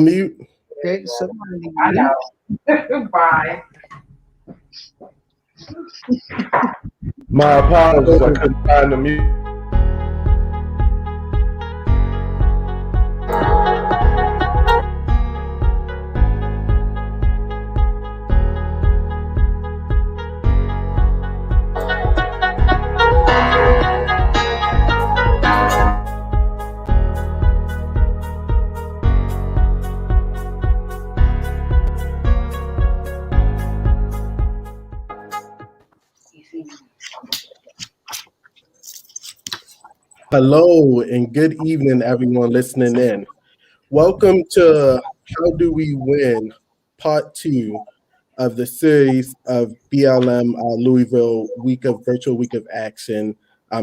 Mute. Okay, somebody I know. Bye. My apologies, I couldn't find the mute. Hello and good evening, everyone listening in. Welcome to How Do We Win, Part 2 of the series of BLM Louisville Virtual Week of Action,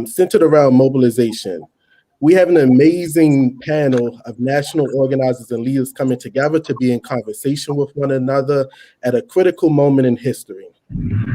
centered around mobilization. We have an amazing panel of national organizers and leaders coming together to be in conversation with one another at a critical moment in history.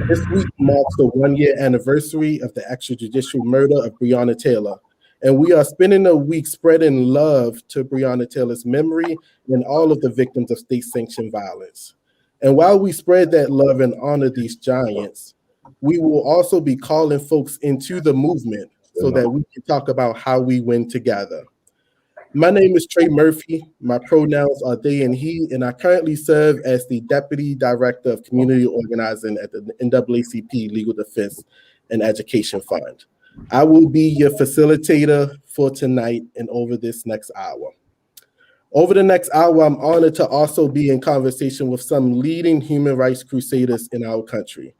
This week marks the 1-year anniversary of the extrajudicial murder of Breonna Taylor. And we are spending a week spreading love to Breonna Taylor's memory and all of the victims of state-sanctioned violence. And while we spread that love and honor these giants, we will also be calling folks into the movement so that we can talk about how we win together. My name is Tre Murphy. My pronouns are they and he, and I currently serve as the Deputy Director of Community Organizing at the NAACP Legal Defense and Education Fund. I will be your facilitator for tonight and over this next hour. Over the next hour, I'm honored to also be in conversation with some leading human rights crusaders in our country.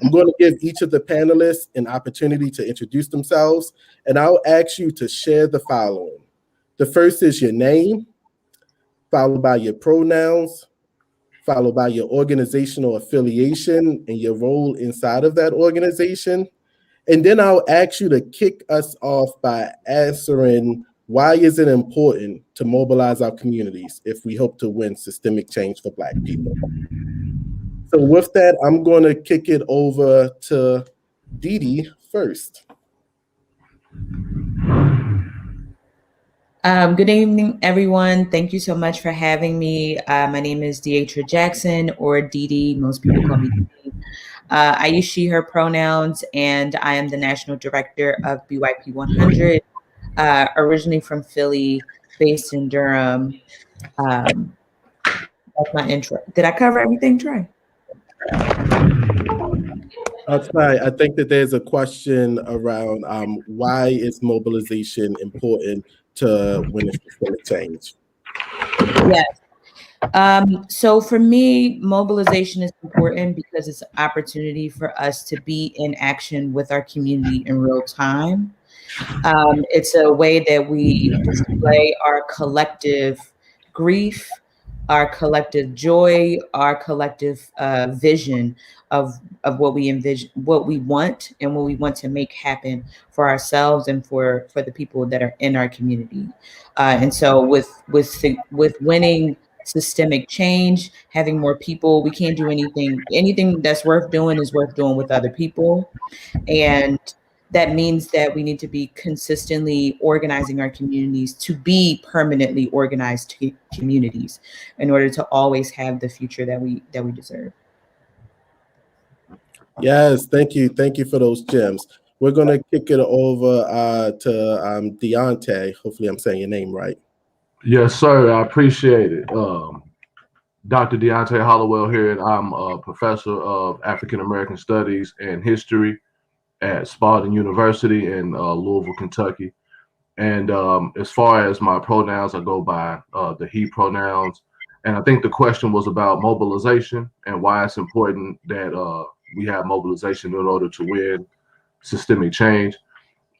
I'm going to give each of the panelists an opportunity to introduce themselves, and I'll ask you to share the following. The first is your name, followed by your pronouns, followed by your organizational affiliation and your role inside of that organization. And then I'll ask you to kick us off by answering why is it important to mobilize our communities if we hope to win systemic change for Black people. So with that, I'm going to kick it over to Dee first. Good evening, everyone. Thank you so much for having me. My name is Deonte Jackson, or Dee. Most people call me Dee. I use she, her pronouns, and I am the National Director of BYP 100, originally from Philly, based in Durham. That's my intro. Did I cover everything, Trey? That's right. I think that there's a question around why is mobilization important to win a systemic change? Yes. So for me, mobilization is important because it's an opportunity for us to be in action with our community in real time. It's a way that we display our collective grief, our collective joy, our collective vision of what we envision, what we want, and what we want to make happen for ourselves and for the people that are in our community. And so with winning systemic change, having more people, we can't do anything that's worth doing is worth doing with other people. And that means that we need to be consistently organizing our communities to be permanently organized communities in order to always have the future that we deserve. Yes, thank you. Thank you for those gems. We're going to kick it over to Deonte. Hopefully I'm saying your name right. Yes, sir. I appreciate it. Dr. Deonte Hollowell here, and I'm a professor of African American Studies and History at Spalding University in Louisville, Kentucky. And as far as my pronouns, I go by the he pronouns. And I think the question was about mobilization and why it's important that we have mobilization in order to win systemic change.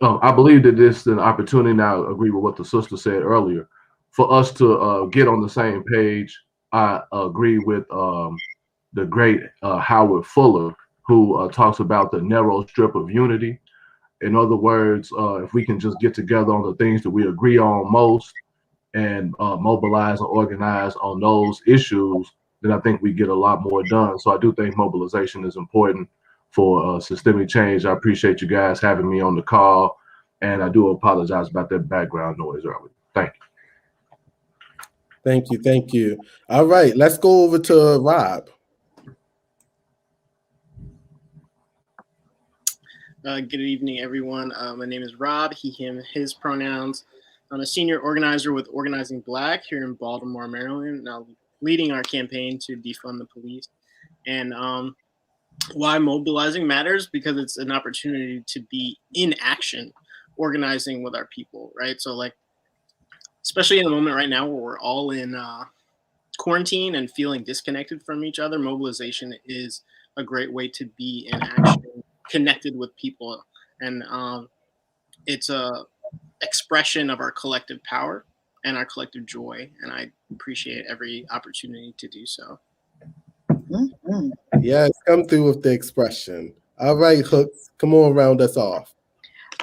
I believe that this is an opportunity, now I agree with what the sister said earlier, for us to get on the same page. I agree with the great Howard Fuller, who talks about the narrow strip of unity. In other words, if we can just get together on the things that we agree on most and mobilize and organize on those issues, then I think we get a lot more done. So I do think mobilization is important for systemic change. I appreciate you guys having me on the call, and I do apologize about that background noise earlier. Thank you. Thank you. Thank you. All right, let's go over to Rob. Good evening, everyone. My name is Rob, he, him, his pronouns. I'm a senior organizer with Organizing Black here in Baltimore, Maryland, now leading our campaign to defund the police. And why mobilizing matters, because it's an opportunity to be in action, organizing with our people, right? So like, especially in the moment right now where we're all in quarantine and feeling disconnected from each other, mobilization is a great way to be in action, connected with people. And it's a expression of our collective power and our collective joy. And I appreciate every opportunity to do so. Mm-hmm. Yes, come through with the expression. All right, Hooks, come on, round us off.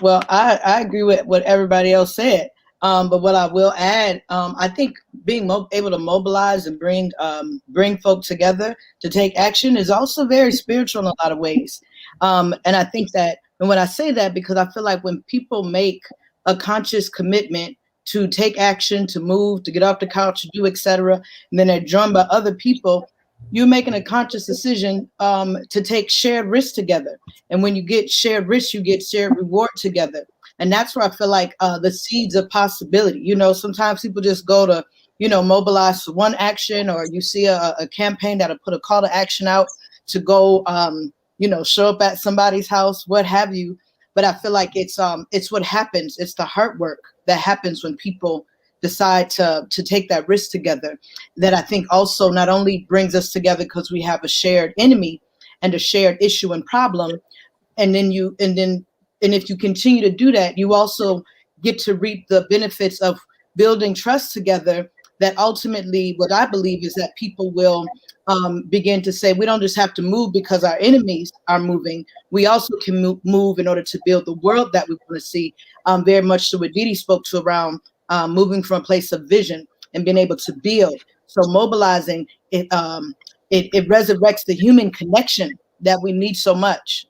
Well, I agree with what everybody else said. But what I will add, I think being able to mobilize and bring folk together to take action is also very spiritual in a lot of ways. And I think that, and when I say that, because I feel like when people make a conscious commitment to take action, to move, to get off the couch, to do, etc., and then they're drawn by other people, you're making a conscious decision to take shared risk together. And when you get shared risk, you get shared reward together. And that's where I feel like the seeds of possibility. You know, sometimes people just go to, mobilize for one action, or you see a campaign that'll put a call to action out to go, show up at somebody's house, what have you. But I feel like it's what happens. It's the hard work that happens when people decide to take that risk together, that I think also not only brings us together because we have a shared enemy and a shared issue and problem, and if you continue to do that, you also get to reap the benefits of building trust together, that ultimately what I believe is that people will begin to say, we don't just have to move because our enemies are moving. We also can move in order to build the world that we want to see. Very much so what Didi spoke to around moving from a place of vision and being able to build. So mobilizing, it resurrects the human connection that we need so much,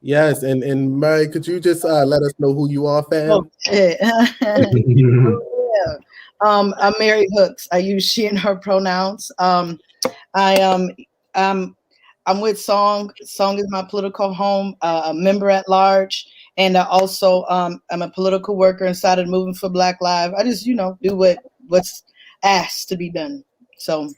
Yes, and Mary, could you just let us know who you are, fam? Oh, yeah. I'm Mary Hooks. I use she and her pronouns. I'm with Song. Song is my political home, a member at large. And I also I'm a political worker inside of Moving for Black Lives. I just, do what's asked to be done. So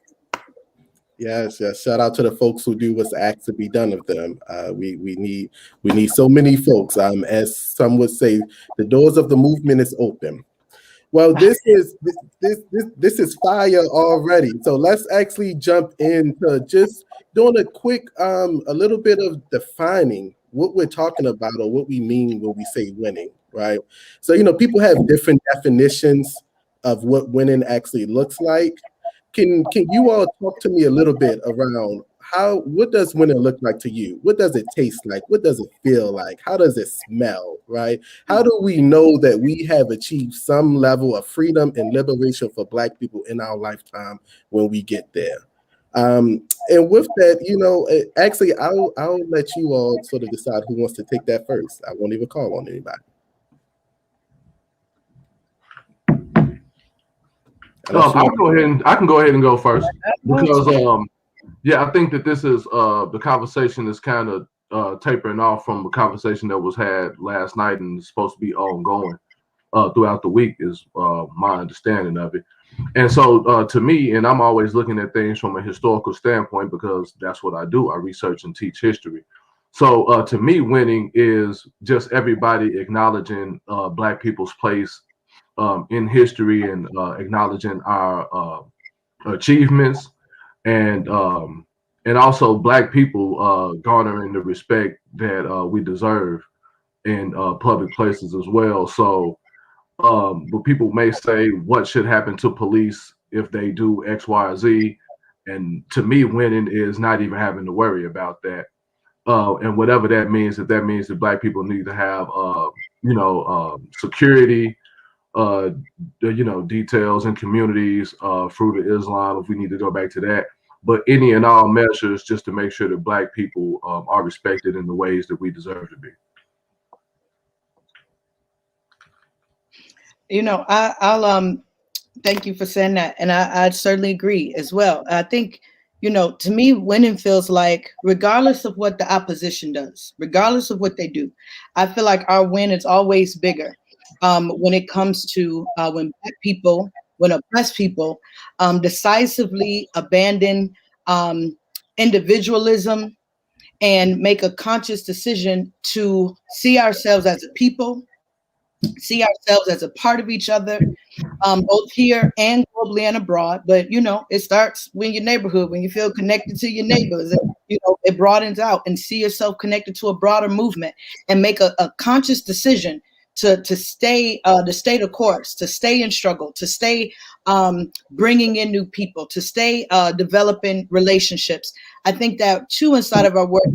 Yes. Shout out to the folks who do what's asked to be done of them. We need so many folks. As some would say, the doors of the movement is open. Well, this is fire already. So let's actually jump into just doing a quick, a little bit of defining what we're talking about or what we mean when we say winning, right? So people have different definitions of what winning actually looks like. Can you all talk to me a little bit around what does winning look like to you? What does it taste like? What does it feel like? How does it smell, right? How do we know that we have achieved some level of freedom and liberation for Black people in our lifetime when we get there? And with that, actually, I'll let you all sort of decide who wants to take that first. I won't even call on anybody. I can go ahead and go first, because I think that this is the conversation is kind of tapering off from a conversation that was had last night and is supposed to be ongoing throughout the week, is my understanding of it. And so to me, and I'm always looking at things from a historical standpoint, because that's what I do. I research and teach history. So to me, winning is just everybody acknowledging Black people's place in history, and acknowledging our achievements, and also Black people garnering the respect that we deserve in public places as well. So but people may say, what should happen to police if they do X, Y, or Z? And to me, winning is not even having to worry about that. And whatever that means, if that means that Black people need to have security, details and communities, fruit of Islam, if we need to go back to that, but any and all measures just to make sure that Black people are respected in the ways that we deserve to be. Thank you for saying that. And I certainly agree as well. I think, to me, winning feels like, regardless of what the opposition does, regardless of what they do, I feel like our win is always bigger when it comes to when Black people, when oppressed people decisively abandon individualism and make a conscious decision to see ourselves as a people, see ourselves as a part of each other, both here and globally and abroad. But it starts when your neighborhood, when you feel connected to your neighbors, and it broadens out, and see yourself connected to a broader movement, and make a conscious decision to stay the course, to stay in struggle, to stay bringing in new people, to stay developing relationships. I think that too, inside of our work,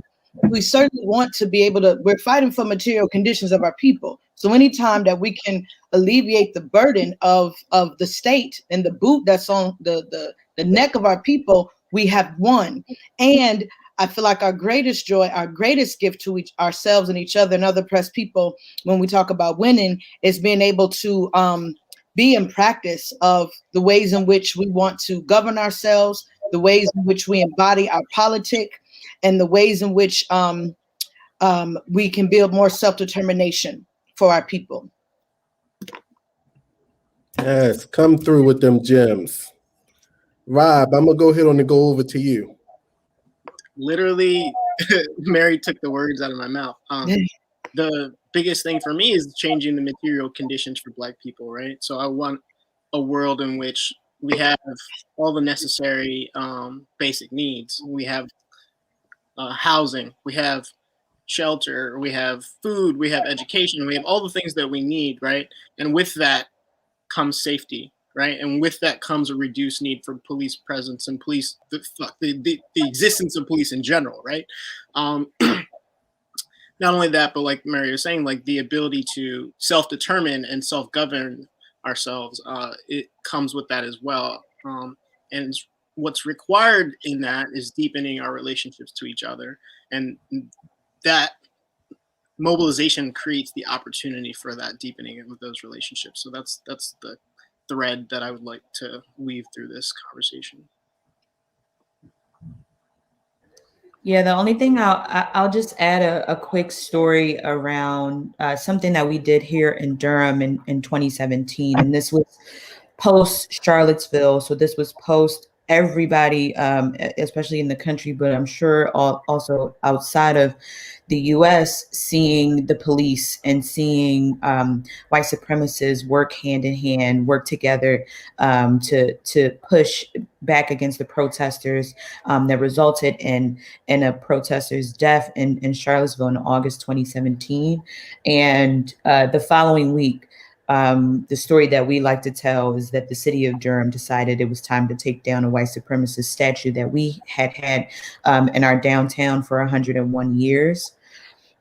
we certainly want to be able to, we're fighting for material conditions of our people. So anytime that we can alleviate the burden of the state and the boot that's on the neck of our people, we have won. And I feel like our greatest joy, our greatest gift to ourselves and each other and other oppressed people, when we talk about winning, is being able to be in practice of the ways in which we want to govern ourselves, the ways in which we embody our politic, and the ways in which we can build more self-determination for our people. Yes, come through with them gems. Rob, I'm gonna go ahead and go over to you. Literally, Mary took the words out of my mouth. The biggest thing for me is changing the material conditions for Black people, right? So I want a world in which we have all the necessary basic needs. We have housing, we have shelter, we have food, we have education, we have all the things that we need, right? And with that comes safety, right? And with that comes a reduced need for police presence and the existence of police in general, right? Not only that, but like Mary was saying, like the ability to self-determine and self-govern ourselves, it comes with that as well. And what's required in that is deepening our relationships to each other, and that mobilization creates the opportunity for that deepening of those relationships. So that's the thread that I would like to weave through this conversation. Yeah, the only thing I'll just add a quick story around something that we did here in Durham in 2017, and this was post Charlottesville. So this was post everybody, especially in the country, but I'm sure also outside of the U.S., seeing the police and seeing white supremacists work hand in hand, work together to push back against the protesters that resulted in a protester's death in Charlottesville in August 2017. And the following week, the story that we like to tell is that the city of Durham decided it was time to take down a white supremacist statue that we had in our downtown for 101 years.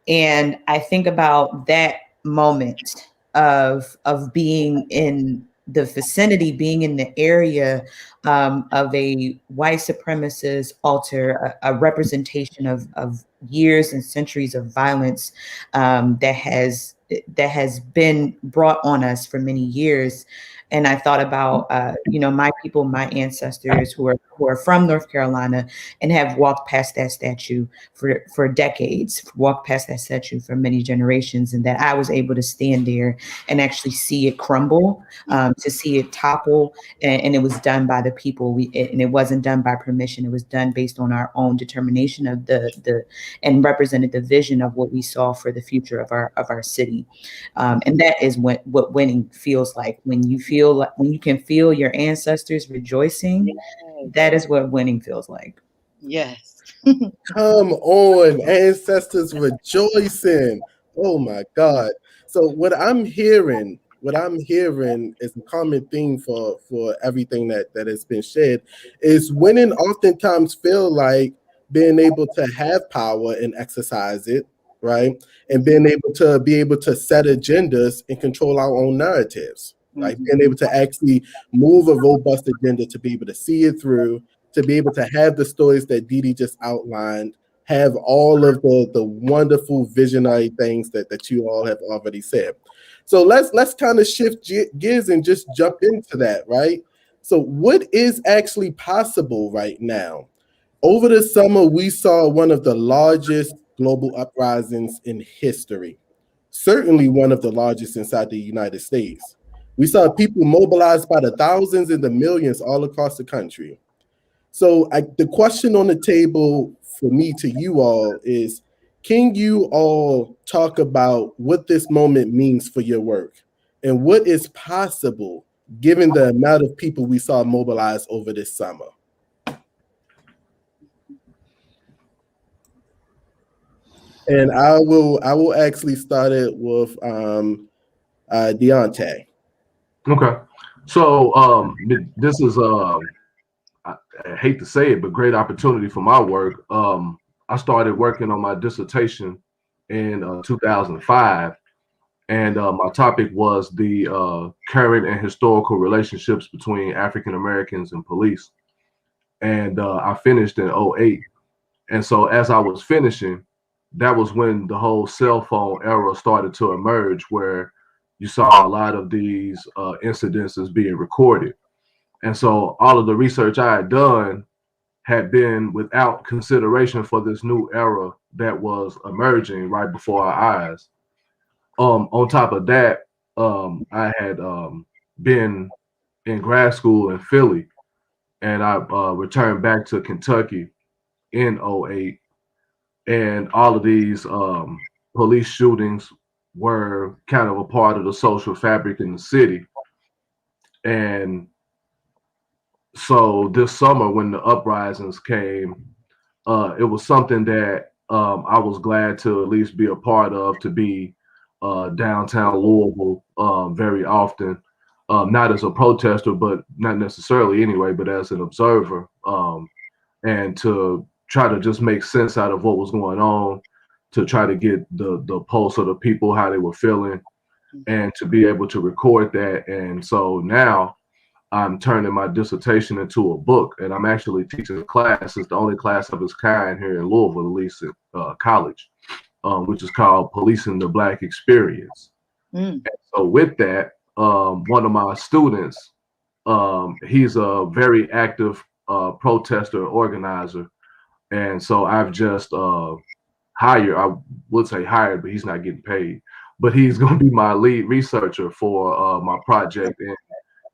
And I think about that moment of being in the vicinity, being in the area of a white supremacist altar, a representation of years and centuries of violence that has been brought on us for many years. And I thought about, my people, my ancestors who are from North Carolina and have walked past that statue for decades, walked past that statue for many generations, and that I was able to stand there and actually see it crumble, to see it topple. And it was done by the people. And it wasn't done by permission. It was done based on our own determination of and represented the vision of what we saw for the future of our city. And that is what winning feels like. When you can feel your ancestors rejoicing, that is what winning feels like. Yes. Come on, ancestors rejoicing. Oh my God. So what I'm hearing is a common theme for everything that has been shared, is winning oftentimes feel like being able to have power and exercise it, right? And being able to set agendas and control our own narratives, right? Being able to actually move a robust agenda, to be able to see it through, to be able to have the stories that Dee just outlined, have all of the wonderful visionary things that you all have already said. So let's kind of shift gears and just jump into that, right? So what is actually possible right now? Over the summer, we saw one of the largest global uprisings in history, certainly one of the largest inside the United States. We saw people mobilized by the thousands and the millions all across the country. So the question on the table for me to you all is, can you all talk about what this moment means for your work and what is possible given the amount of people we saw mobilized over this summer? And I will actually start it with Deonte. Okay. So this is I hate to say it, but great opportunity for my work. I started working on my dissertation in 2005, and my topic was the current and historical relationships between African Americans and police. And I finished in '08. And so as I was finishing, that was when the whole cell phone era started to emerge, where you saw a lot of these incidences being recorded. And so all of the research I had done had been without consideration for this new era that was emerging right before our eyes. On top of that, I had been in grad school in Philly, and I returned back to Kentucky in '08. And all of these police shootings were kind of a part of the social fabric in the city. And so this summer, when the uprisings came, it was something that I was glad to at least be a part of, to be downtown Louisville very often, not as a protester, but not necessarily anyway, but as an observer, and to try to just make sense out of what was going on, to try to get the pulse of the people, how they were feeling, and to be able to record that. And so now I'm turning my dissertation into a book, and I'm actually teaching a class. It's the only class of its kind here in Louisville, at least at college, which is called Policing the Black Experience. And so with that, one of my students, he's a very active protester, organizer. And so I've just hired, I would say hired, but he's not getting paid. But he's going to be my lead researcher for my project and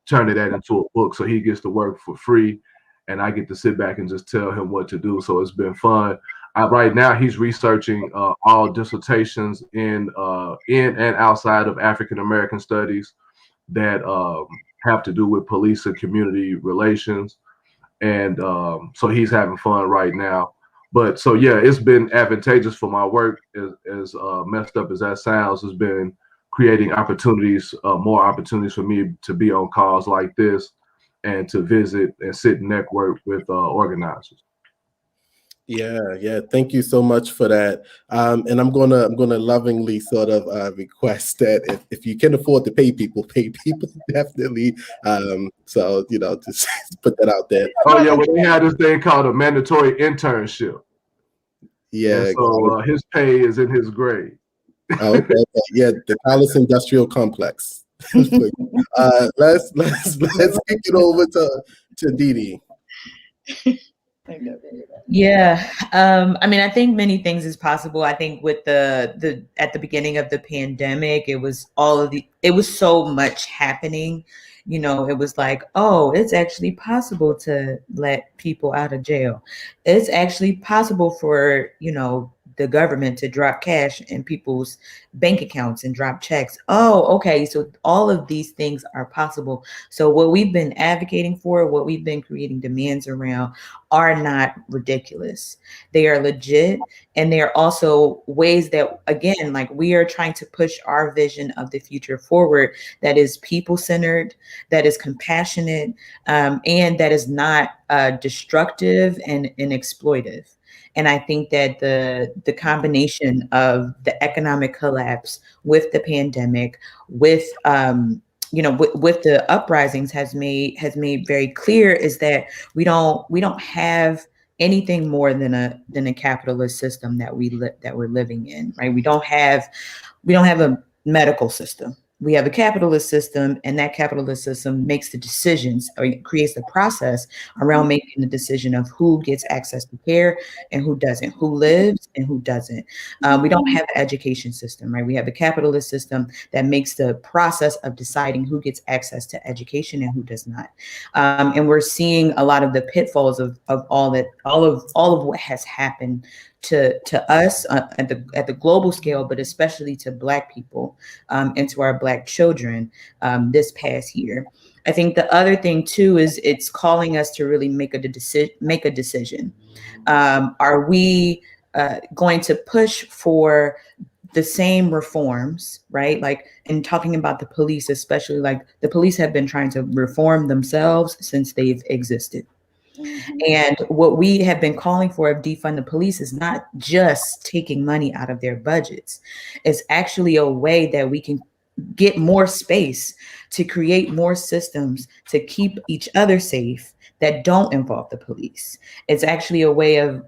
turning that into a book. So he gets to work for free, and I get to sit back and just tell him what to do. So it's been fun. Right now, he's researching all dissertations in and outside of African American studies that have to do with police and community relations. And so he's having fun right now. But so yeah, it's been advantageous for my work, as messed up as that sounds. Has been creating opportunities, more opportunities for me to be on calls like this and to visit and sit and network with organizers. Yeah. Thank you so much for that. And I'm gonna lovingly sort of request that if you can afford to pay people definitely. So just put that out there. Oh yeah, well, they had this thing called a mandatory internship. Yeah. And so his pay is in his grade. Oh, okay. Yeah, the Palace Industrial Complex. Let's kick it over to Didi. Yeah. I mean, I think many things is possible. I think with the at the beginning of the pandemic, it was so much happening. It was like, oh, it's actually possible to let people out of jail. It's actually possible for, the government to drop cash in people's bank accounts and drop checks. Oh, okay. So all of these things are possible. So what we've been advocating for, what we've been creating demands around, are not ridiculous. They are legit. And they are also ways that, again, like, we are trying to push our vision of the future forward that is people-centered, that is compassionate, and that is not destructive and exploitive. And I think that the combination of the economic collapse with the pandemic, with the uprisings has made very clear is that we don't have anything more than a capitalist system that we're living in, right? We don't have a medical system. we have a capitalist system, and that capitalist system makes the decisions or creates the process around making the decision of who gets access to care and who doesn't, who lives and who doesn't. We don't have an education system, right? We have a capitalist system that makes the process of deciding who gets access to education and who does not. And we're seeing a lot of the pitfalls of all of what has happened to us at the global scale, but especially to Black people and to our Black children this past year. I think the other thing too is it's calling us to really make a decision. Are we going to push for the same reforms, right? Like, in talking about the police, especially, like, the police have been trying to reform themselves since they've existed. And what we have been calling for of defund the police is not just taking money out of their budgets. It's actually a way that we can get more space to create more systems to keep each other safe that don't involve the police. It's actually a way of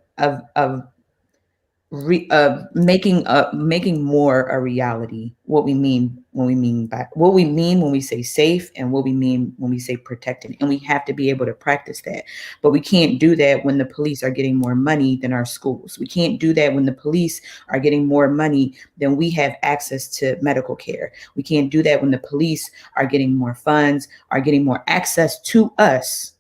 making more a reality what we mean when we say safe and what we mean when we say protected. And we have to be able to practice that. But we can't do that when the police are getting more money than our schools. We can't do that when the police are getting more money than we have access to medical care. We can't do that when the police are getting more funds, are getting more access to us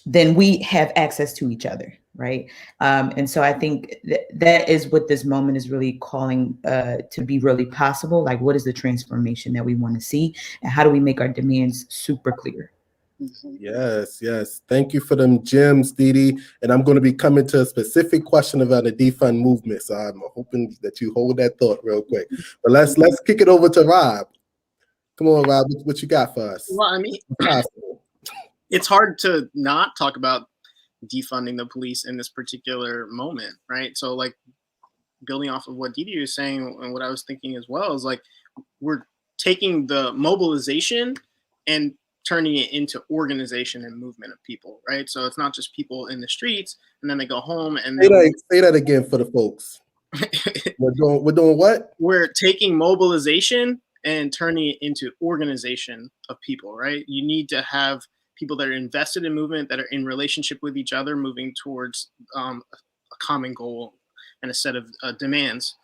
than we have access to each other, right? And so I think that is what this moment is really calling to be really possible. Like, what is the transformation that we want to see, and how do we make our demands super clear? Yes, yes. Thank you for them gems, Didi. And I'm going to be coming to a specific question about the defund movement. So I'm hoping that you hold that thought real quick. But let's kick it over to Rob. Come on, Rob. What you got for us? Well, I mean, it's hard to not talk about defunding the police in this particular moment, right? So, like, building off of what Didi was saying and what I was thinking as well is, like, we're taking the mobilization and turning it into organization and movement of people, right? So it's not just people in the streets and then they go home and say that again for the folks. We're doing what? We're taking mobilization and turning it into organization of people, right? You need to have people that are invested in movement, that are in relationship with each other, moving towards a common goal and a set of demands.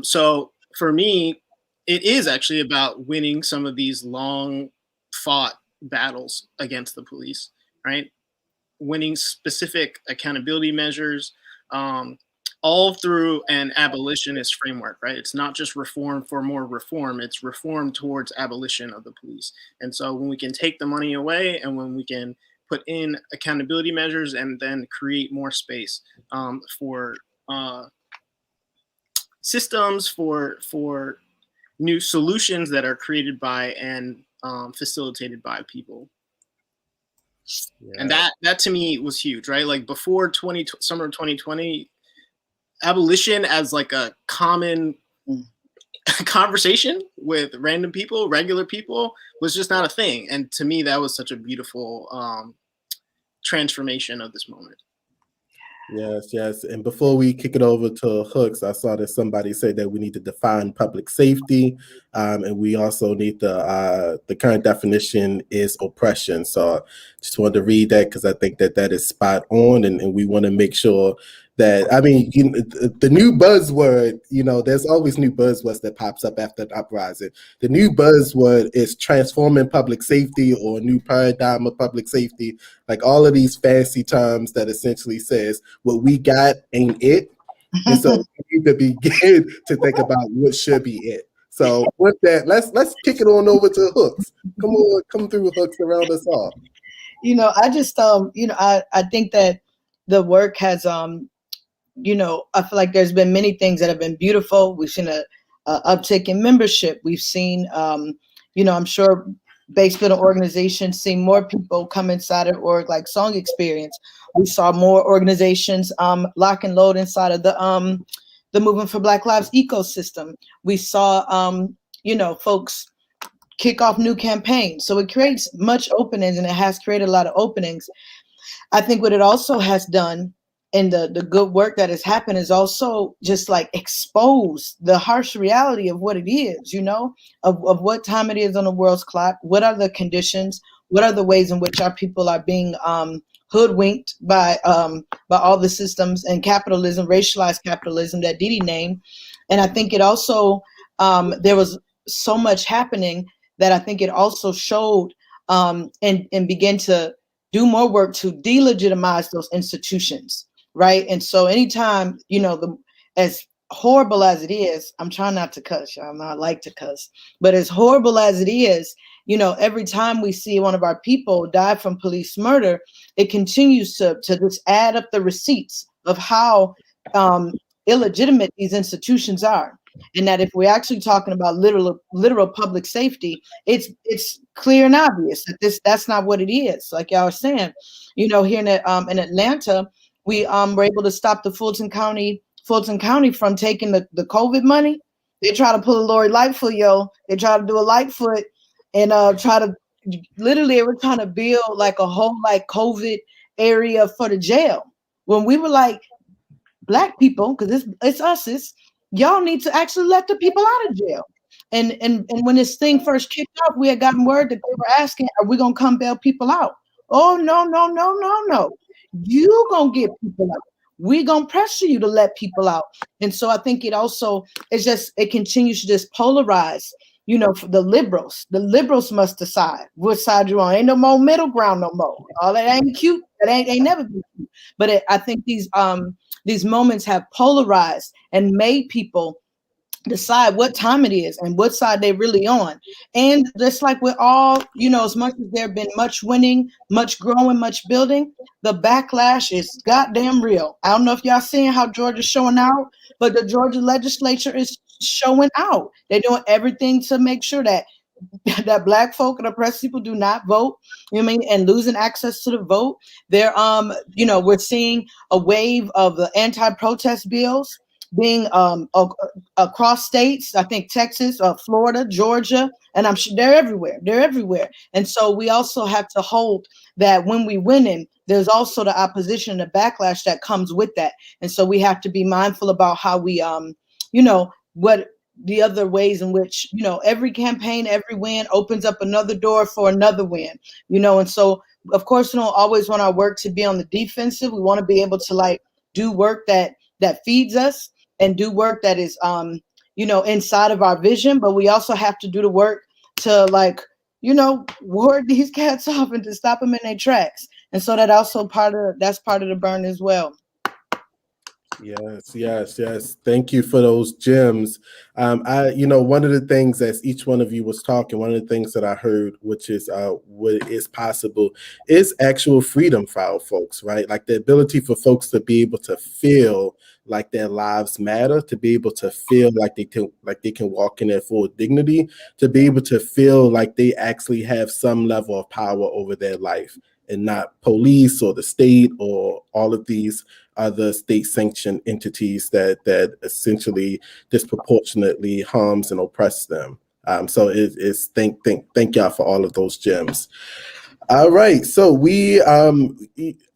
So for me, it is actually about winning some of these long fought battles against the police, right? Winning specific accountability measures, all through an abolitionist framework, right? It's not just reform for more reform, it's reform towards abolition of the police. And so when we can take the money away and when we can put in accountability measures and then create more space for systems, for new solutions that are created by and facilitated by people. Yeah. And that to me was huge, right? Like, before summer of 2020, abolition as like a common conversation with random people, regular people, was just not a thing. And to me, that was such a beautiful transformation of this moment. Yes, yes. And before we kick it over to Hooks, I saw that somebody said that we need to define public safety, and we also need the current definition is oppression. So just wanted to read that because I think that is spot on, and we want to make sure that, I mean, the new buzzword, there's always new buzzwords that pops up after the uprising. The new buzzword is transforming public safety, or new paradigm of public safety, like all of these fancy terms that essentially says what we got ain't it. And so we need to begin to think about what should be it. So with that, let's kick it on over to Hooks. Come through, Hooks, around us all. I just I think that the work has I feel like there's been many things that have been beautiful. We've seen a uptick in membership. We've seen, I'm sure base-building organizations see more people come inside of org, like Song Experience. We saw more organizations lock and load inside of the Movement for Black Lives ecosystem. We saw, folks kick off new campaigns. So it creates much openings, and it has created a lot of openings. I think what it also has done the good work that has happened is also just like expose the harsh reality of what it is, of what time it is on the world's clock. What are the conditions? What are the ways in which our people are being hoodwinked by all the systems and capitalism, racialized capitalism that Didi named? And I think it also, there was so much happening that I think it also showed and began to do more work to delegitimize those institutions. Right. And so anytime, as horrible as it is, I'm trying not to cuss, y'all. I like to cuss, but as horrible as it is, every time we see one of our people die from police murder, it continues to just add up the receipts of how illegitimate these institutions are. And that if we're actually talking about literal public safety, it's clear and obvious that that's not what it is. Like y'all are saying, here in Atlanta, we were able to stop the Fulton County from taking the COVID money. They try to pull a Lori Lightfoot, yo. They try to do a Lightfoot and literally they were trying to build like a whole like COVID area for the jail. When we were like, Black people, because it's us, y'all need to actually let the people out of jail. And when this thing first kicked off, we had gotten word that they were asking, are we gonna come bail people out? Oh, no. You gonna get people out. We gonna pressure you to let people out. And so I think it also it continues to just polarize, for the liberals. The liberals must decide which side you're on. Ain't no more middle ground no more. All that ain't cute. That ain't never been cute. But I think these moments have polarized and made people decide what time it is and what side they're really on. And just like we're all, as much as there have been much winning, much growing, much building, the backlash is goddamn real. I don't know if y'all seeing how Georgia's showing out, but the Georgia legislature is showing out. They're doing everything to make sure that Black folk and oppressed people do not vote, and losing access to the vote. They're, we're seeing a wave of the anti-protest bills being across states. I think Texas, Florida, Georgia, and I'm sure they're everywhere. They're everywhere. And so we also have to hold that when we winning, there's also the opposition, the backlash that comes with that. And so we have to be mindful about how we, what the other ways in which, every campaign, every win opens up another door for another win, and so of course, we don't always want our work to be on the defensive. We want to be able to do work that feeds us and do work that is, inside of our vision, but we also have to do the work to ward these cats off and to stop them in their tracks. And so that's part of the burn as well. Yes. Thank you for those gems. One of the things as each one of you was talking, one of the things that I heard, which is what is possible, is actual freedom for our folks, right? Like the ability for folks to be able to feel like their lives matter, to be able to feel like they can walk in their full dignity, to be able to feel like they actually have some level of power over their life, and not police or the state or all of these other state-sanctioned entities that essentially disproportionately harms and oppress them. So it's thank y'all for all of those gems. All right, so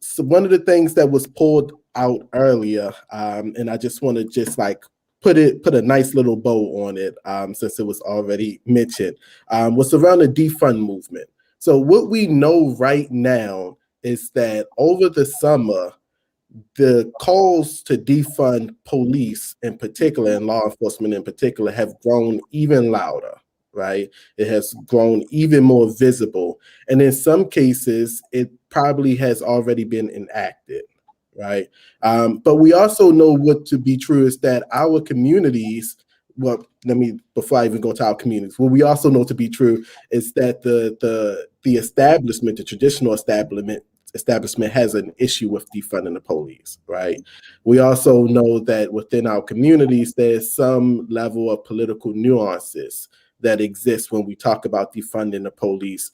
so one of the things that was pulled out earlier, and I just want to put a nice little bow on it, since it was already mentioned, was around the defund movement. So what we know right now is that over the summer, the calls to defund police in particular and law enforcement in particular have grown even louder, right? It has grown even more visible. And in some cases, it probably has already been enacted, right? But we also know what to be true is that our communities, before I even go to our communities, what we also know to be true is that the establishment, the traditional establishment has an issue with defunding the police, right? We also know that within our communities, there's some level of political nuances that exist when we talk about defunding the police,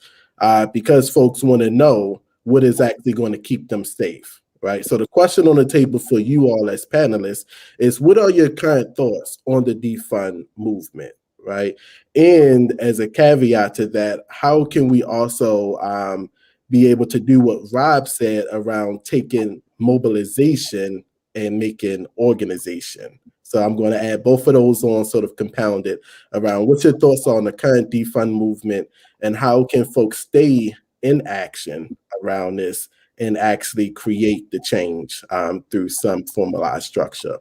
because folks want to know what is actually going to keep them safe, right? So the question on the table for you all as panelists is, what are your current thoughts on the defund movement, right? And as a caveat to that, how can we also be able to do what Rob said around taking mobilization and making organization. So I'm going to add both of those on, sort of compounded around what's your thoughts on the current defund movement and how can folks stay in action around this and actually create the change through some formalized structure.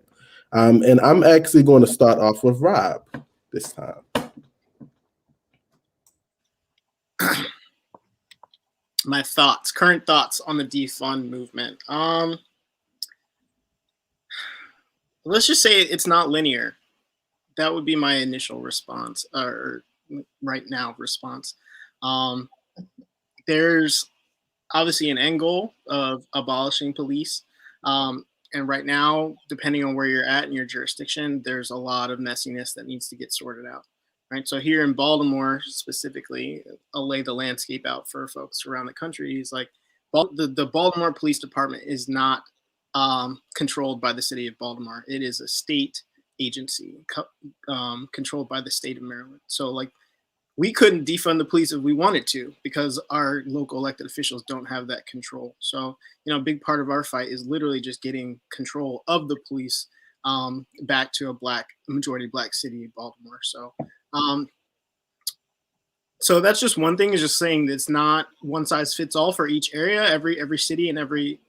And I'm actually going to start off with Rob this time. My thoughts, current thoughts on the defund movement. Let's just say it's not linear. That would be my initial response, or right now response. There's obviously an end goal of abolishing police. And right now, depending on where you're at in your jurisdiction, there's a lot of messiness that needs to get sorted out. Right. So here in Baltimore specifically, I'll lay the landscape out for folks around the country. Is like the Baltimore Police Department is not controlled by the city of Baltimore. It is a state agency controlled by the state of Maryland. So like we couldn't defund the police if we wanted to because our local elected officials don't have that control. So, a big part of our fight is literally just getting control of the police back to a majority black city of Baltimore. So that's just one thing, is just saying that it's not one size fits all for each area. Every city and every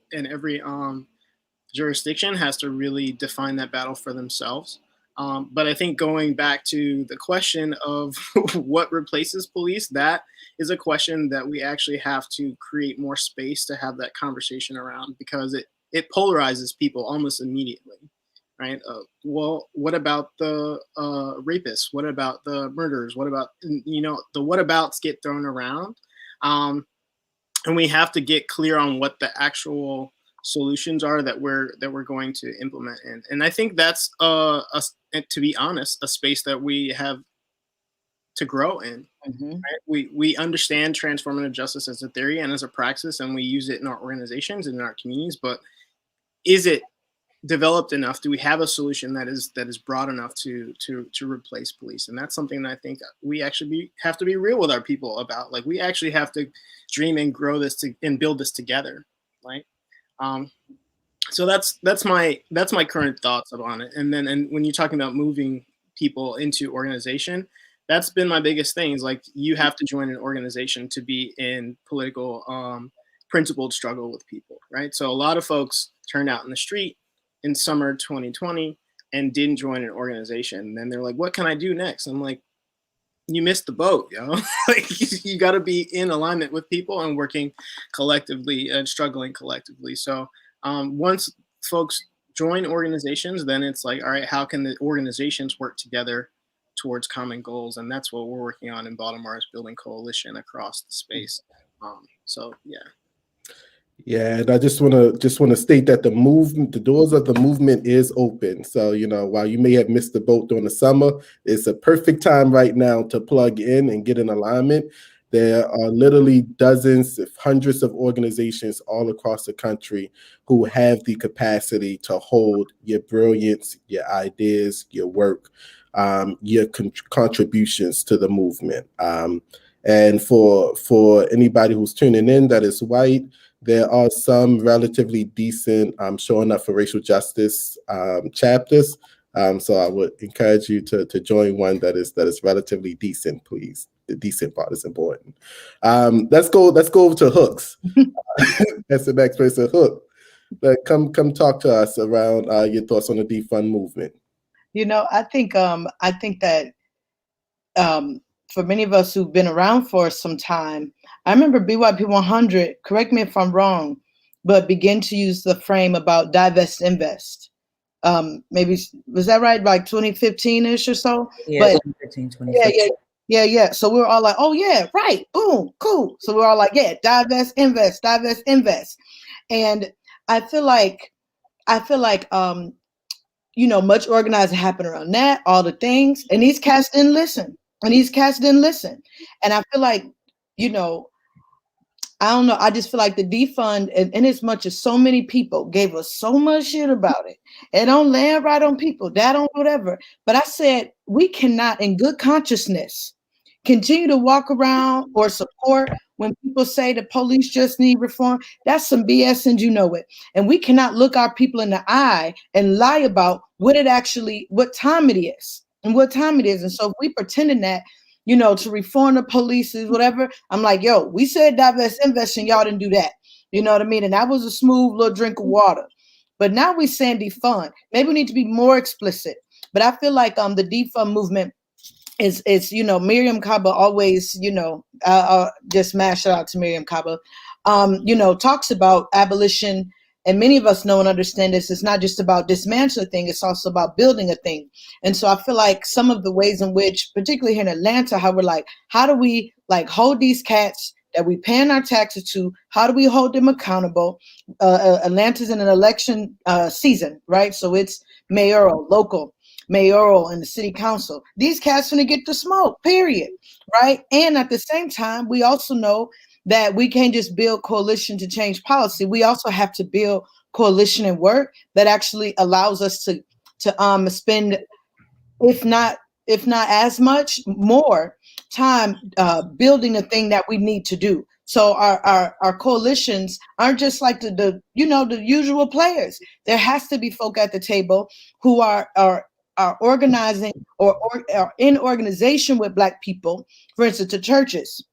jurisdiction has to really define that battle for themselves. But I think going back to the question of what replaces police, that is a question that we actually have to create more space to have that conversation around, because it polarizes people almost immediately, right? Well, what about the rapists? What about the murderers? What about, the whatabouts get thrown around? And we have to get clear on what the actual solutions are that we're going to implement. And I think that's to be honest, a space that we have to grow in. Mm-hmm. Right? We understand transformative justice as a theory and as a praxis, and we use it in our organizations and in our communities, but is it developed enough? Do we have a solution that is broad enough to replace police? And that's something that I think we actually have to be real with our people about. Like, we actually have to dream and grow this and build this together, right? So that's my current thoughts on it. And when you're talking about moving people into organization, that's been my biggest thing. Is like, you have to join an organization to be in political principled struggle with people, right? So a lot of folks turned out in the street in summer 2020 and didn't join an organization. And then they're like, what can I do next? I'm like, you missed the boat, Like, you got to be in alignment with people and working collectively and struggling collectively. So once folks join organizations, then it's like, all right, how can the organizations work together towards common goals? And that's what we're working on in Baltimore, is building coalition across the space. So yeah. Yeah, and I just want to state that the doors of the movement is open. So, while you may have missed the boat during the summer, it's a perfect time right now to plug in and get in alignment. There are literally dozens, if hundreds of organizations all across the country who have the capacity to hold your brilliance, your ideas, your work, your contributions to the movement. And for anybody who's tuning in that is white, there are some relatively decent showing up for racial justice chapters. So I would encourage you to join one that is relatively decent, please. The decent part is important. Let's go over to Hooks. That's the next person, Hook. Come talk to us around your thoughts on the defund movement. I think that for many of us who've been around for some time, I remember BYP 100, correct me if I'm wrong, but begin to use the frame about divest, invest. Maybe, was that right? Like 2015-ish or so? Yeah, but, 2015, 2016. Yeah. So we were all like, oh yeah, right, boom, cool. So we're all like, yeah, divest, invest. And I feel like much organizing happened around that, all the things, and these cats didn't listen. And I feel like, I don't know. I just feel like the defund, and as much as so many people gave us so much shit about it, it don't land right on people. That don't whatever. But I said, we cannot, in good consciousness, continue to walk around or support when people say the police just need reform, that's some BS and you know it. And we cannot look our people in the eye and lie about what time it is and what time it is. And so if we pretending that, to reform the police is whatever, I'm like, yo, we said divest, invest, and y'all didn't do that. You know what I mean? And that was a smooth little drink of water. But now we saying defund. Maybe we need to be more explicit. But I feel like the defund movement is Miriam Kaba always, just mash it out to Miriam Kaba, talks about abolition. And many of us know and understand this. It's not just about dismantling a thing. It's also about building a thing. And so I feel like some of the ways in which, particularly here in Atlanta, how we're like, how do we hold these cats that we paying our taxes to? How do we hold them accountable? Atlanta's in an election season, right? So it's local, mayoral, and the city council. These cats gonna get the smoke, period, right? And at the same time, we also know that we can't just build coalition to change policy. We also have to build coalition and work that actually allows us to spend, if not as much, more time building the thing that we need to do. So our coalitions aren't just like the usual players. There has to be folk at the table who are organizing or are in organization with Black people. For instance, the churches.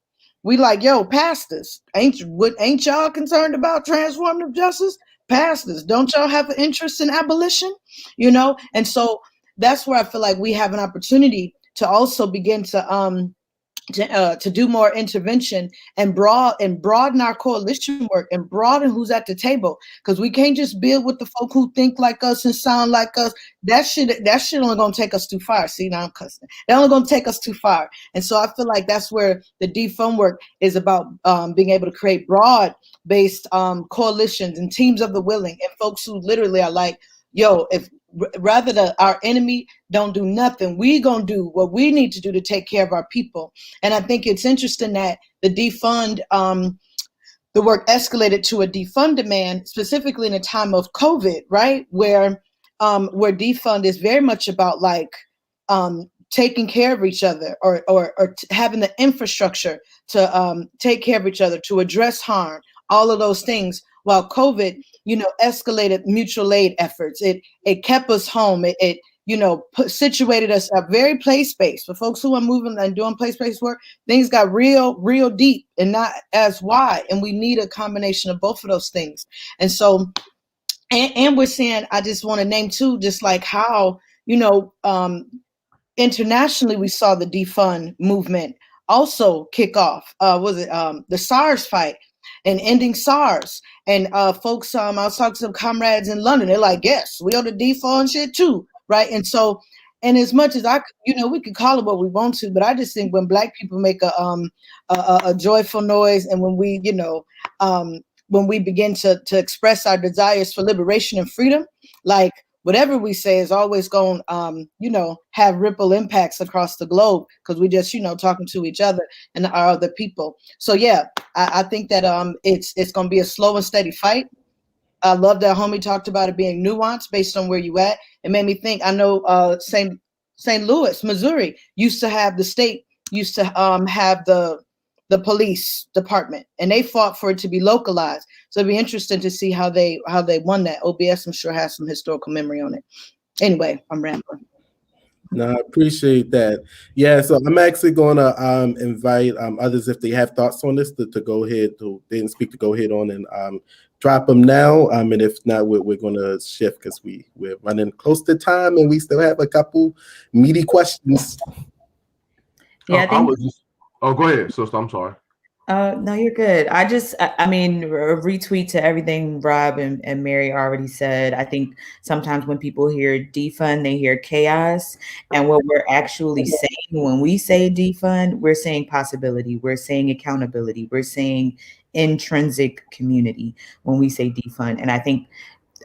We like, yo, pastors, ain't y'all concerned about transformative justice? Pastors, don't y'all have an interest in abolition? And so that's where I feel like we have an opportunity to also begin to do more intervention and broaden our coalition work and broaden who's at the table, because we can't just build with the folk who think like us and sound like us. That shit only gonna take us too far. See, now I'm cussing. That only gonna take us too far. And so I feel like that's where the defund work is about, being able to create broad-based coalitions and teams of the willing and folks who literally are like, yo, if rather our enemy don't do nothing, we gonna do what we need to do to take care of our people. And I think it's interesting that the defund, the work escalated to a defund demand, specifically in a time of COVID, right? Where defund is very much about taking care of each other or having the infrastructure to take care of each other, to address harm, all of those things. While COVID, escalated mutual aid efforts. It kept us home. It situated us a very place-based. For folks who are moving and doing place-based work, things got real deep and not as wide. And we need a combination of both of those things. And so, and we're seeing, I just want to name too, just like how, internationally, we saw the defund movement also kick off. The SARS fight and ending SARS. And folks, I was talking to some comrades in London. They're like, yes, we ought to defund shit too, right? And so, and as much as we could call it what we want to, but I just think when Black people make a joyful noise, and when we begin to express our desires for liberation and freedom, like whatever we say is always going have ripple impacts across the globe, because we just talking to each other and our other people. So yeah, I think that it's going to be a slow and steady fight. I love that homie talked about it being nuanced based on where you at. It made me think. I know St. Louis, Missouri used to have have the police department, and they fought for it to be localized. So it'd be interesting to see how they won that. OBS, I'm sure, has some historical memory on it. Anyway, I'm rambling. No, I appreciate that. Yeah, so I'm actually going to invite others, if they have thoughts on this, to go ahead, who didn't speak, to go ahead on and drop them now. And if not, we're going to shift because we're running close to time and we still have a couple meaty questions. Yeah, go ahead, sister. I'm sorry. No, you're good. I mean, retweet to everything Rob and Mary already said. I think sometimes when people hear defund, they hear chaos. And what we're actually saying when we say defund, we're saying possibility. We're saying accountability. We're saying intrinsic community when we say defund. And I think,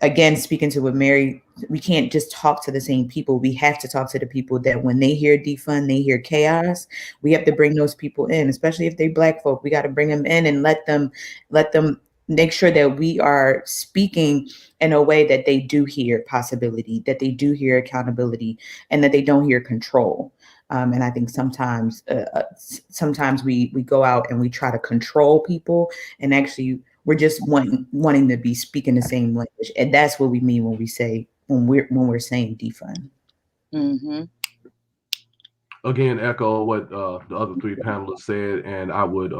again, speaking to what Mary, we can't just talk to the same people. We have to talk to the people that when they hear defund, they hear chaos. We have to bring those people in, especially if they're Black folk. We got to bring them in and let them make sure that we are speaking in a way that they do hear possibility, that they do hear accountability, and that they don't hear control. And I think sometimes we go out and we try to control people, and actually we're just wanting to be speaking the same language. And that's what we mean when we're saying defund. Mm-hmm. Again, echo what the other three panelists said, and I would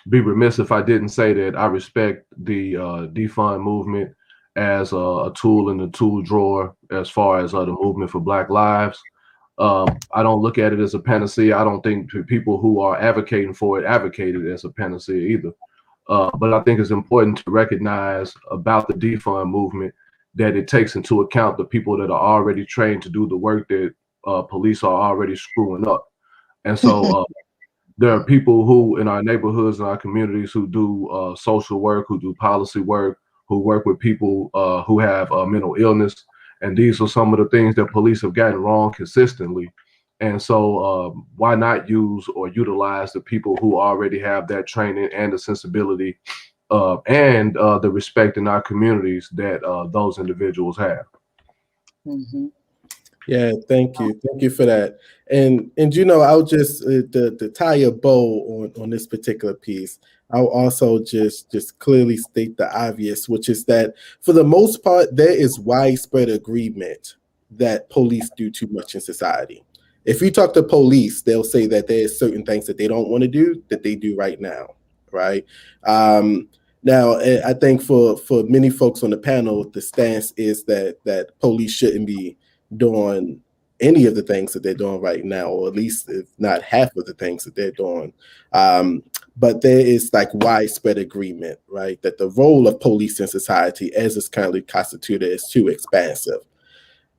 be remiss if I didn't say that I respect the defund movement as a tool in the tool drawer as far as the movement for Black lives. I don't look at it as a panacea. I don't think people who are advocating for it advocate it as a panacea either. But I think it's important to recognize about the defund movement that it takes into account the people that are already trained to do the work that police are already screwing up. And so there are people who in our neighborhoods and our communities who do social work, who do policy work, who work with people who have mental illness. And these are some of the things that police have gotten wrong consistently. And so why not use or utilize the people who already have that training and the sensibility and the respect in our communities that those individuals have. Mm-hmm. Yeah, thank you for that. And I'll just to tie a bow on this particular piece, I'll also just clearly state the obvious, which is that for the most part, there is widespread agreement that police do too much in society. If you talk to police, they'll say that there's certain things that they don't want to do that they do right now, right? Now, I think for many folks on the panel, the stance is that police shouldn't be doing any of the things that they're doing right now, or at least if not half of the things that they're doing. But there is like widespread agreement, right, that the role of police in society as it's currently constituted is too expansive.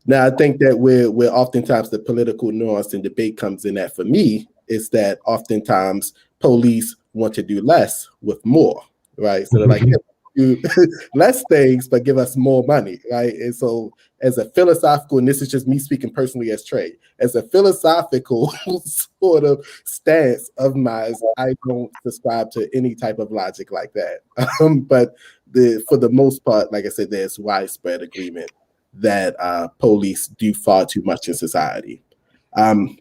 Now, I think that where oftentimes the political nuance and debate comes in at for me is that oftentimes police want to do less with more, right? So they're like, do less things, but give us more money, right? And so as a philosophical, and this is just me speaking personally as Trey, as a philosophical sort of stance of mine, I don't subscribe to any type of logic like that. But for the most part, like I said, there's widespread agreement that police do far too much in society. And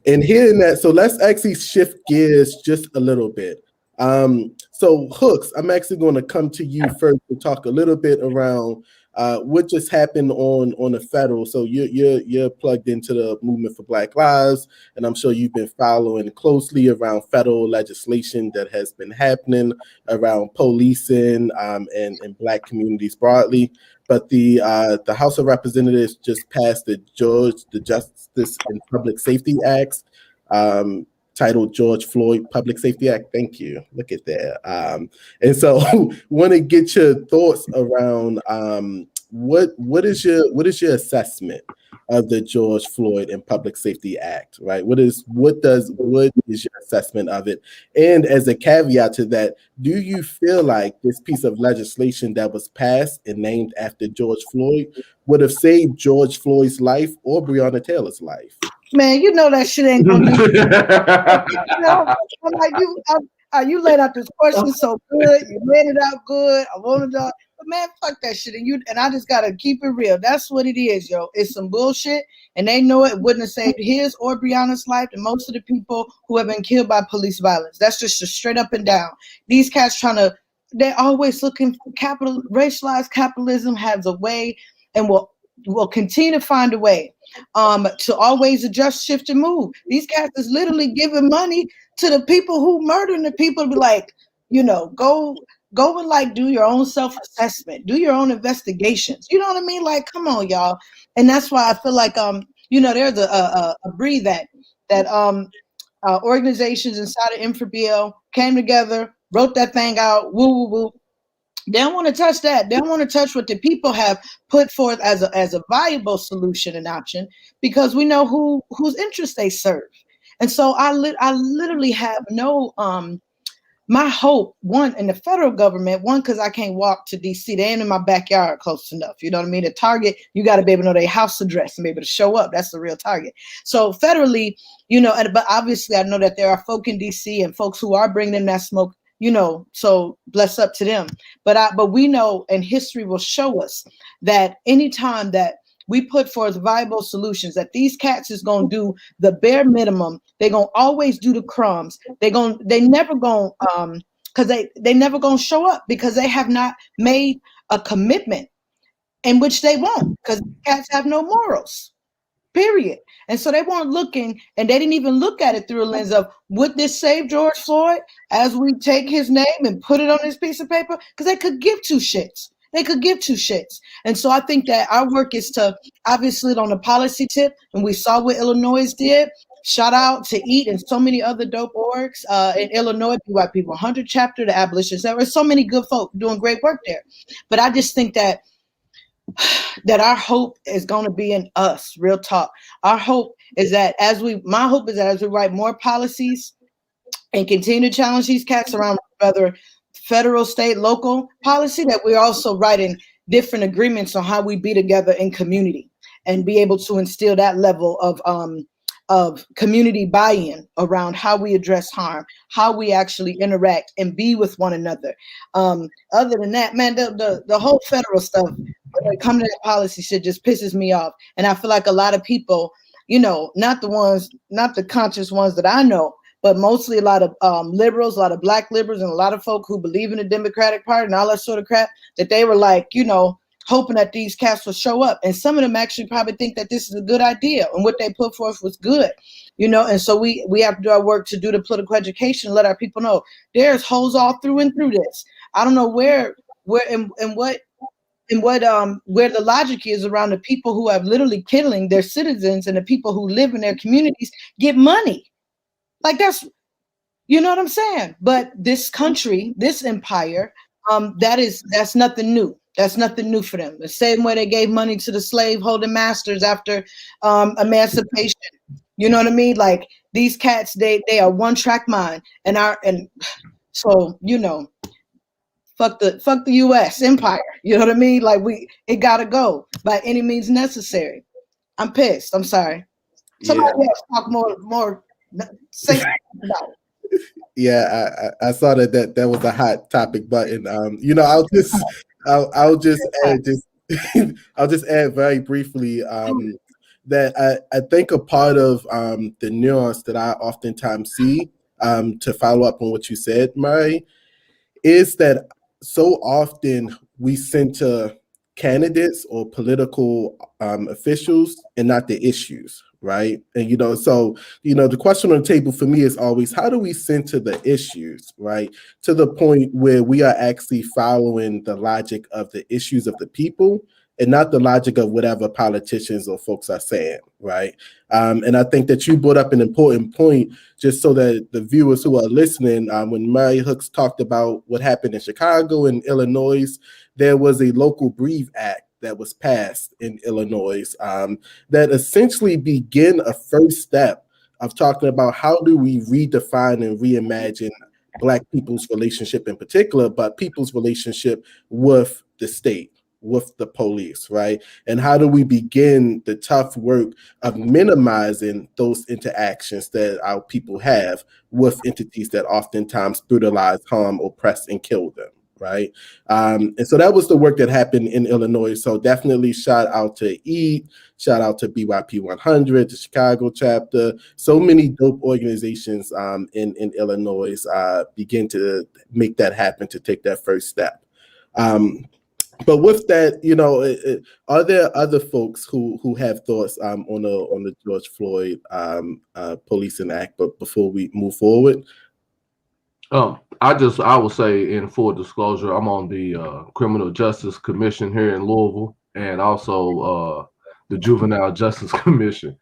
hearing that, so let's actually shift gears just a little bit. So Hooks, I'm actually going to come to you first to talk a little bit around what just happened on the federal. So you're plugged into the movement for Black Lives, and I'm sure you've been following closely around federal legislation that has been happening around policing and Black communities broadly. But the House of Representatives just passed the Justice and Public Safety Acts, titled George Floyd Public Safety Act. Thank you. Look at that. And so want to get your thoughts around what is your assessment of the George Floyd and Public Safety Act, right? What is your assessment of it? And as a caveat to that, do you feel like this piece of legislation that was passed and named after George Floyd would have saved George Floyd's life or Breonna Taylor's life? Man, you know that shit ain't gonna do. I'm like, you laid out this question so good. You laid it out good. I wanted to, but man, fuck that shit. And I just gotta keep it real. That's what it is, yo. It's some bullshit, and they know it wouldn't have saved his or Breonna's life, and most of the people who have been killed by police violence. That's just straight up and down. These cats they're always looking for racialized capitalism has a way, and will continue to find a way to always adjust, shift, and move. These cats is literally giving money to the people who murdering the people to be like, go and like do your own self-assessment, do your own investigations. You know what I mean? Like, come on, y'all. And that's why I feel like there's a breed that organizations inside of InfraBL came together, wrote that thing out, woo. They don't want to touch that. They don't want to touch what the people have put forth as a viable solution and option, because we know whose interests they serve. And so I literally have no my hope, one, in the federal government, one, because I can't walk to DC. They ain't in my backyard close enough. You know what I mean? The target, you got to be able to know their house address and be able to show up. That's the real target. So federally, but obviously I know that there are folk in DC and folks who are bringing in that smoke, so bless up to them. But we know, and history will show us, that anytime that we put forth viable solutions that these cats is gonna do the bare minimum. They're gonna always do the crumbs. They never gonna because they never gonna show up because they have not made a commitment, in which they won't, because cats have no morals. Period. And so they weren't looking, and they didn't even look at it through a lens of, would this save George Floyd as we take his name and put it on this piece of paper? Because they could give two shits. They could give two shits. And so I think that our work is to obviously on the policy tip, and we saw what Illinois did. Shout out to EAT and so many other dope orgs in Illinois, BYP 100 chapter, the abolitionists. There were so many good folk doing great work there. But I just think that our hope is going to be in us. Real talk. Our hope is that my hope is that as we write more policies and continue to challenge these cats around whether federal, state, local policy, that we're also writing different agreements on how we be together in community and be able to instill that level of community buy-in around how we address harm, how we actually interact and be with one another. Other than that, man, the whole federal stuff, when it comes to that policy shit, just pisses me off. And I feel like a lot of people, not the conscious ones that I know, but mostly a lot of liberals, a lot of Black liberals, and a lot of folk who believe in the Democratic Party and all that sort of crap, that they were like, hoping that these cats will show up. And some of them actually probably think that this is a good idea and what they put forth was good, and so we have to do our work to do the political education and let our people know there's holes all through and through this. I don't know where the logic is around the people who are literally killing their citizens and the people who live in their communities get money. Like that's, you know what I'm saying? But this country, this empire, that's nothing new. That's nothing new for them. The same way they gave money to the slave-holding masters after emancipation. You know what I mean? Like these cats, they are one-track mind, and so fuck the U.S. empire. You know what I mean? Like it gotta go by any means necessary. I'm pissed. I'm sorry. Somebody else talk more. Say about it. Yeah, I saw that was a hot topic button. I'll just add very briefly that I think a part of the nuance that I oftentimes see to follow up on what you said, Murray, is that so often we center candidates or political officials and not the issues, right? And so the question on the table for me is always, how do we center the issues, right, to the point where we are actually following the logic of the issues of the people and not the logic of whatever politicians or folks are saying, right? And I think that you brought up an important point, just so that the viewers who are listening, when Murray Hooks talked about what happened in Chicago and Illinois, there was a local Breathe Act that was passed in Illinois that essentially began a first step of talking about how do we redefine and reimagine Black people's relationship in particular, but people's relationship with the state, with the police, right? And how do we begin the tough work of minimizing those interactions that our people have with entities that oftentimes brutalize, harm, oppress, and kill them, right? And so that was the work that happened in Illinois. So definitely shout out to EAT, shout out to BYP 100, the Chicago chapter. So many dope organizations in Illinois begin to make that happen, to take that first step. But with that, are there other folks who have thoughts on the George Floyd Policing Act? But before we move forward, I will say, in full disclosure, I'm on the Criminal Justice Commission here in Louisville, and also the Juvenile Justice Commission.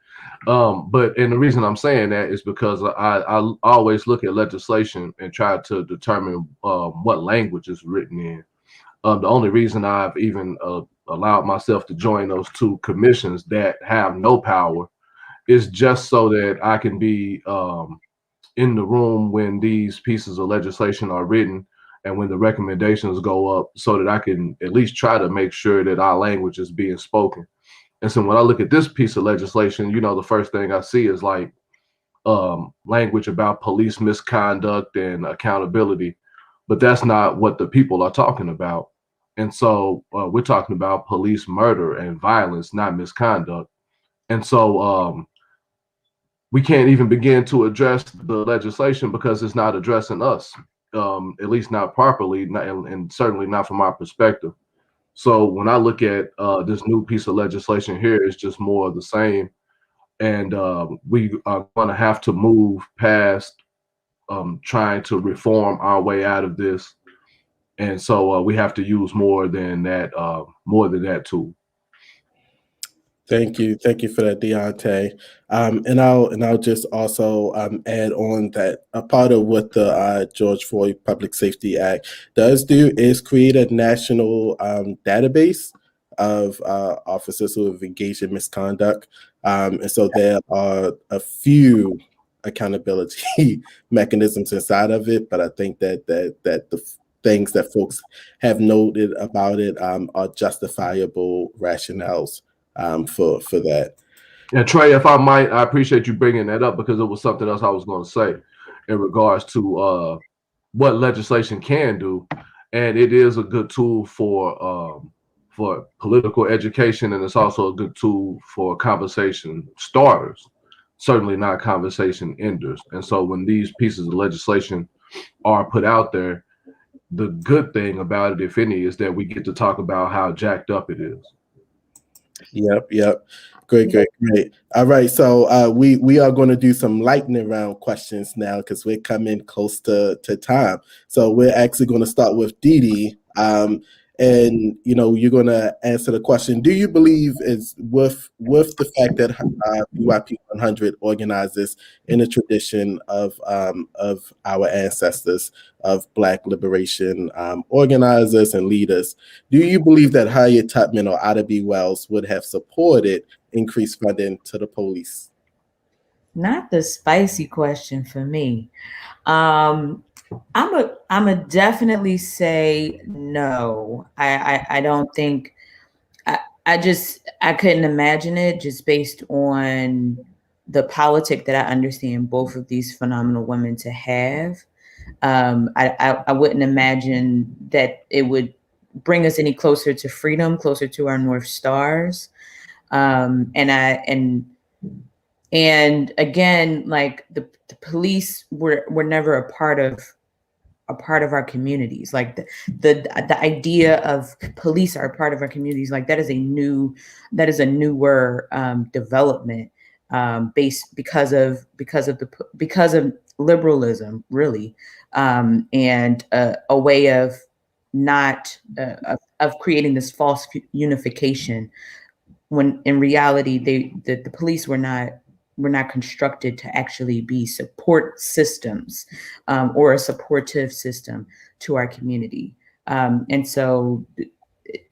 And the reason I'm saying that is because I always look at legislation and try to determine what language is written in. The only reason I've even allowed myself to join those two commissions that have no power is just so that I can be in the room when these pieces of legislation are written and when the recommendations go up, so that I can at least try to make sure that our language is being spoken. And so when I look at this piece of legislation, the first thing I see is like language about police misconduct and accountability. But that's not what the people are talking about. And so we're talking about police murder and violence, not misconduct. And so we can't even begin to address the legislation because it's not addressing us, at least not properly, and certainly not from our perspective. So when I look at this new piece of legislation here, it's just more of the same. And we are going to have to move past trying to reform our way out of this. And so we have to use more than that tool. Thank you for that, Deonte. And I'll just also add on that a part of what the George Floyd Public Safety Act does do is create a national database of officers who have engaged in misconduct, and so there are a few accountability mechanisms inside of it. But I think that the things that folks have noted about it are justifiable rationales for that. And Trey, if I might, I appreciate you bringing that up because it was something else I was going to say in regards to what legislation can do, and it is a good tool for political education, and it's also a good tool for conversation starters. Certainly not conversation enders. And so when these pieces of legislation are put out there, the good thing about it, if any, is that we get to talk about how jacked up it is. Yep. Great. All right, so we are going to do some lightning round questions now because we're coming close to time. So we're actually going to start with Dee. And you're going to answer the question: do you believe is with the fact that BYP 100 organizes in a tradition of our ancestors, of Black liberation organizers and leaders, do you believe that Harriet Tubman or Ida B. Wells would have supported increased funding to the police? Not the spicy question for me. I'm a definitely say no. I don't think I couldn't imagine it just based on the politic that I understand both of these phenomenal women to have. I wouldn't imagine that it would bring us any closer to freedom, closer to our North Stars. And again, like the police were never a part of our communities. Like the idea of police are a part of our communities, like that is a newer development based because of liberalism, really, and a way of not of creating this false unification, when in reality the police were not constructed to actually be support systems or a supportive system to our community. And so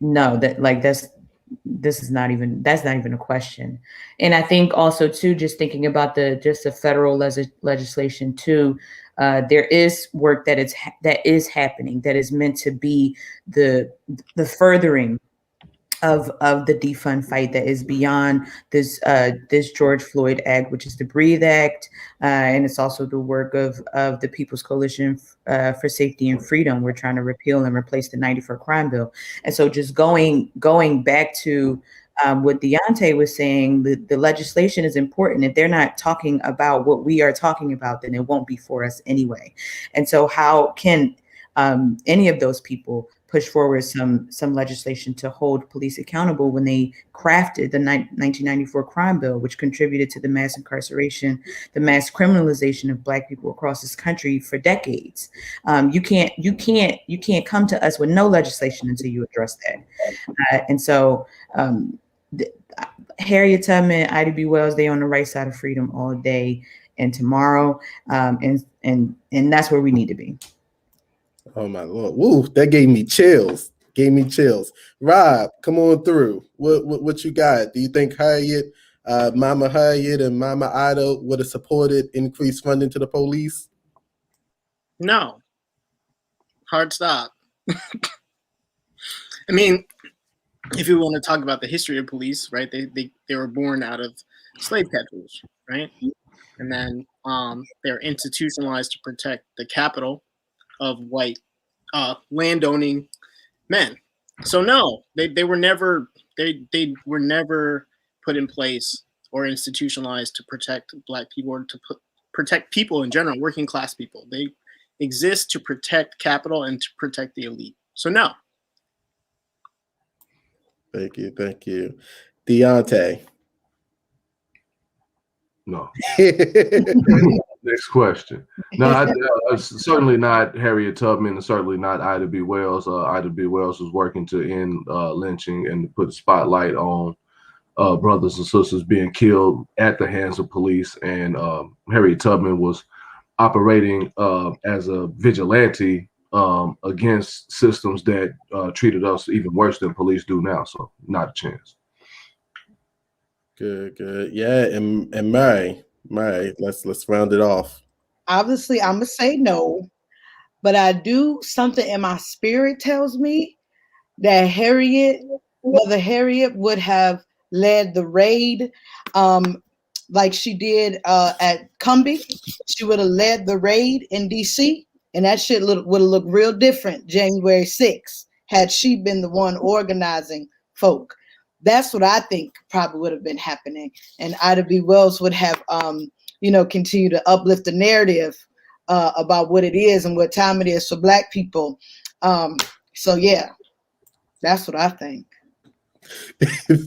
no, that's not even a question. And I think also too, just thinking about the federal legislation too, there is work that is happening that is meant to be the furthering of the defund fight, that is beyond this George Floyd Act, which is the Breathe Act, and it's also the work of the People's Coalition for Safety and Freedom. We're trying to repeal and replace the 94 crime bill. And so just going back to what Deonte was saying, the legislation is important. If they're not talking about what we are talking about, then it won't be for us anyway. And so how can any of those people push forward some legislation to hold police accountable when they crafted the 1994 crime bill, which contributed to the mass incarceration, the mass criminalization of Black people across this country for decades? You can't come to us with no legislation until you address that. And so Harriet Tubman, Ida B. Wells, they on the right side of freedom all day and tomorrow, and that's where we need to be. Oh my Lord. Woo, that gave me chills. Rob, come on through. What you got? Do you think Harriet, Mama Harriet and Mama Ida would have supported increased funding to the police? No. Hard stop. I mean, if you want to talk about the history of police, right? They were born out of slave catchers, right? And then they're institutionalized to protect the capital of white landowning men. So no, they were never put in place or institutionalized to protect Black people or to protect people in general, working class people. They exist to protect capital and to protect the elite. So no. Thank you. Deonte. No. Next question. No, certainly not Harriet Tubman, and certainly not Ida B. Wells. Ida B. Wells was working to end lynching and to put a spotlight on brothers and sisters being killed at the hands of police. And Harriet Tubman was operating as a vigilante against systems that treated us even worse than police do now. So not a chance. Good. Yeah, and Mary, let's round it off. Obviously, I'm gonna say no, but I do, something in my spirit tells me that Mother Harriet would have led the raid, like she did at Cumbie. She would have led the raid in DC, and that shit would have looked real different January 6th had she been the one organizing folk. That's what I think probably would have been happening. And Ida B. Wells would have, continue to uplift the narrative about what it is and what time it is for Black people. So yeah, that's what I think.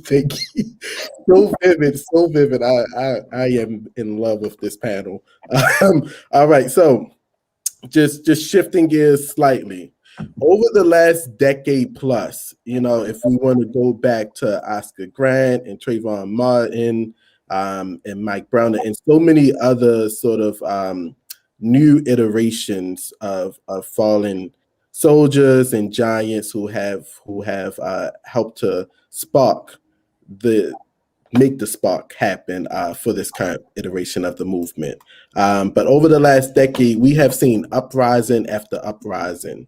Thank you. So vivid. I am in love with this panel. All right, so just shifting gears slightly. Over the last decade plus, if we want to go back to Oscar Grant and Trayvon Martin and Mike Brown and so many other sort of new iterations of fallen soldiers and giants who have helped to make the spark happen for this current iteration of the movement. But over the last decade, we have seen uprising after uprising.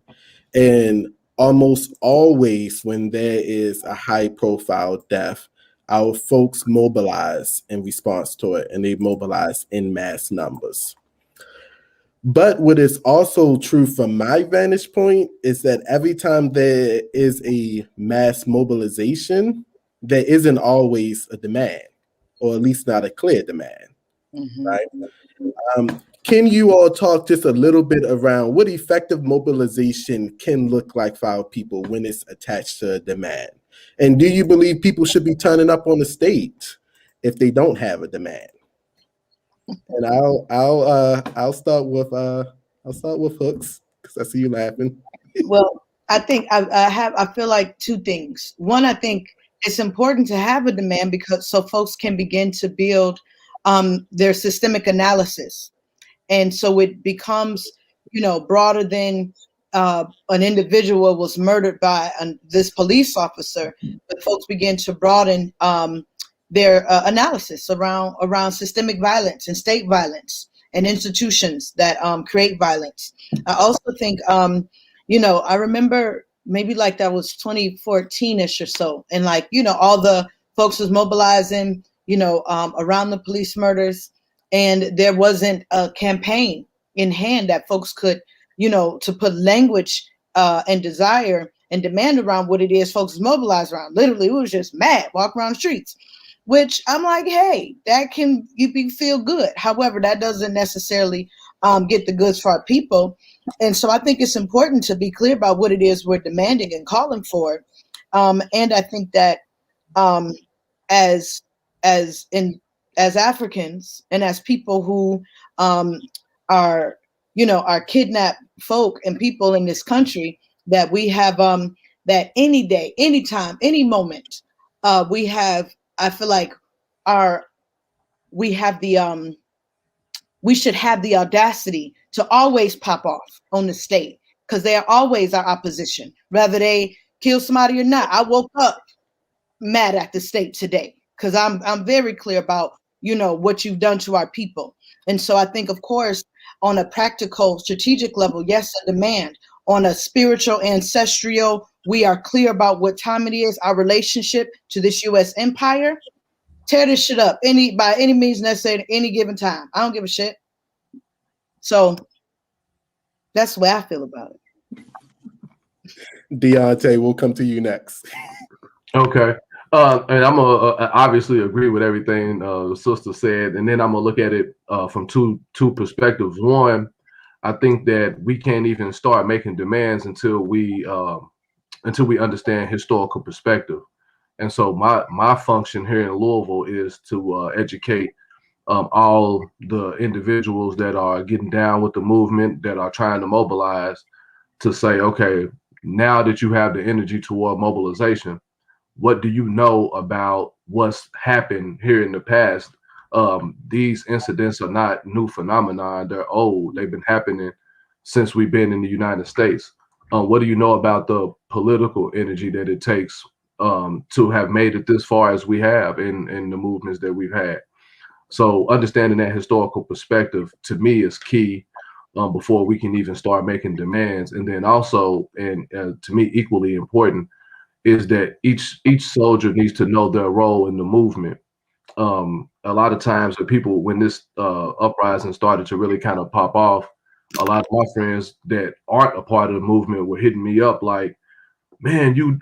And almost always when there is a high profile death, our folks mobilize in response to it, and they mobilize in mass numbers. But what is also true from my vantage point is that every time there is a mass mobilization, there isn't always a demand, or at least not a clear demand, right? Can you all talk just a little bit around what effective mobilization can look like for our people when it's attached to a demand? And do you believe people should be turning up on the stage if they don't have a demand? And I'll start with Hooks because I see you laughing. Well, I think I feel like two things. One, I think it's important to have a demand because so folks can begin to build their systemic analysis. And so it becomes, broader than an individual was murdered by this police officer, but folks begin to broaden their analysis around systemic violence and state violence and institutions that create violence. I also think, I remember maybe like that was 2014-ish or so. And all the folks was mobilizing, around the police murders. And there wasn't a campaign in hand that folks could, to put language and desire and demand around what it is folks mobilize around. Literally, it was just mad, walk around the streets, which I'm like, hey, that can feel good. However, that doesn't necessarily get the goods for our people. And so I think it's important to be clear about what it is we're demanding and calling for. And I think that as Africans and as people who are kidnapped folk and people in this country, that we have that any day, anytime, any moment, we have, I feel like we should have the audacity to always pop off on the state because they are always our opposition, whether they kill somebody or not. I woke up mad at the state today because I'm very clear about what you've done to our people. And so I think, of course, on a practical, strategic level, yes, a demand. On a spiritual, ancestral, we are clear about what time it is, our relationship to this U.S. empire. Tear this shit up by any means necessary at any given time. I don't give a shit. So that's the way I feel about it. Deonte, we'll come to you next. Okay. And I'm gonna obviously agree with everything the sister said, and then I'm gonna look at it from two perspectives. One, I think that we can't even start making demands until we understand historical perspective. And so my function here in Louisville is to educate all the individuals that are getting down with the movement, that are trying to mobilize, to say, okay, now that you have the energy toward mobilization, what do you know about what's happened here in the past? These incidents are not new phenomenon. They're old. They've been happening since we've been in the United States. What do you know about the political energy that it takes to have made it this far as we have in the movements that we've had? So understanding that historical perspective to me is key before we can even start making demands. And then also, and to me equally important, is that each soldier needs to know their role in the movement. A lot of times when this uprising started to really kind of pop off, a lot of my friends that aren't a part of the movement were hitting me up like, man, you're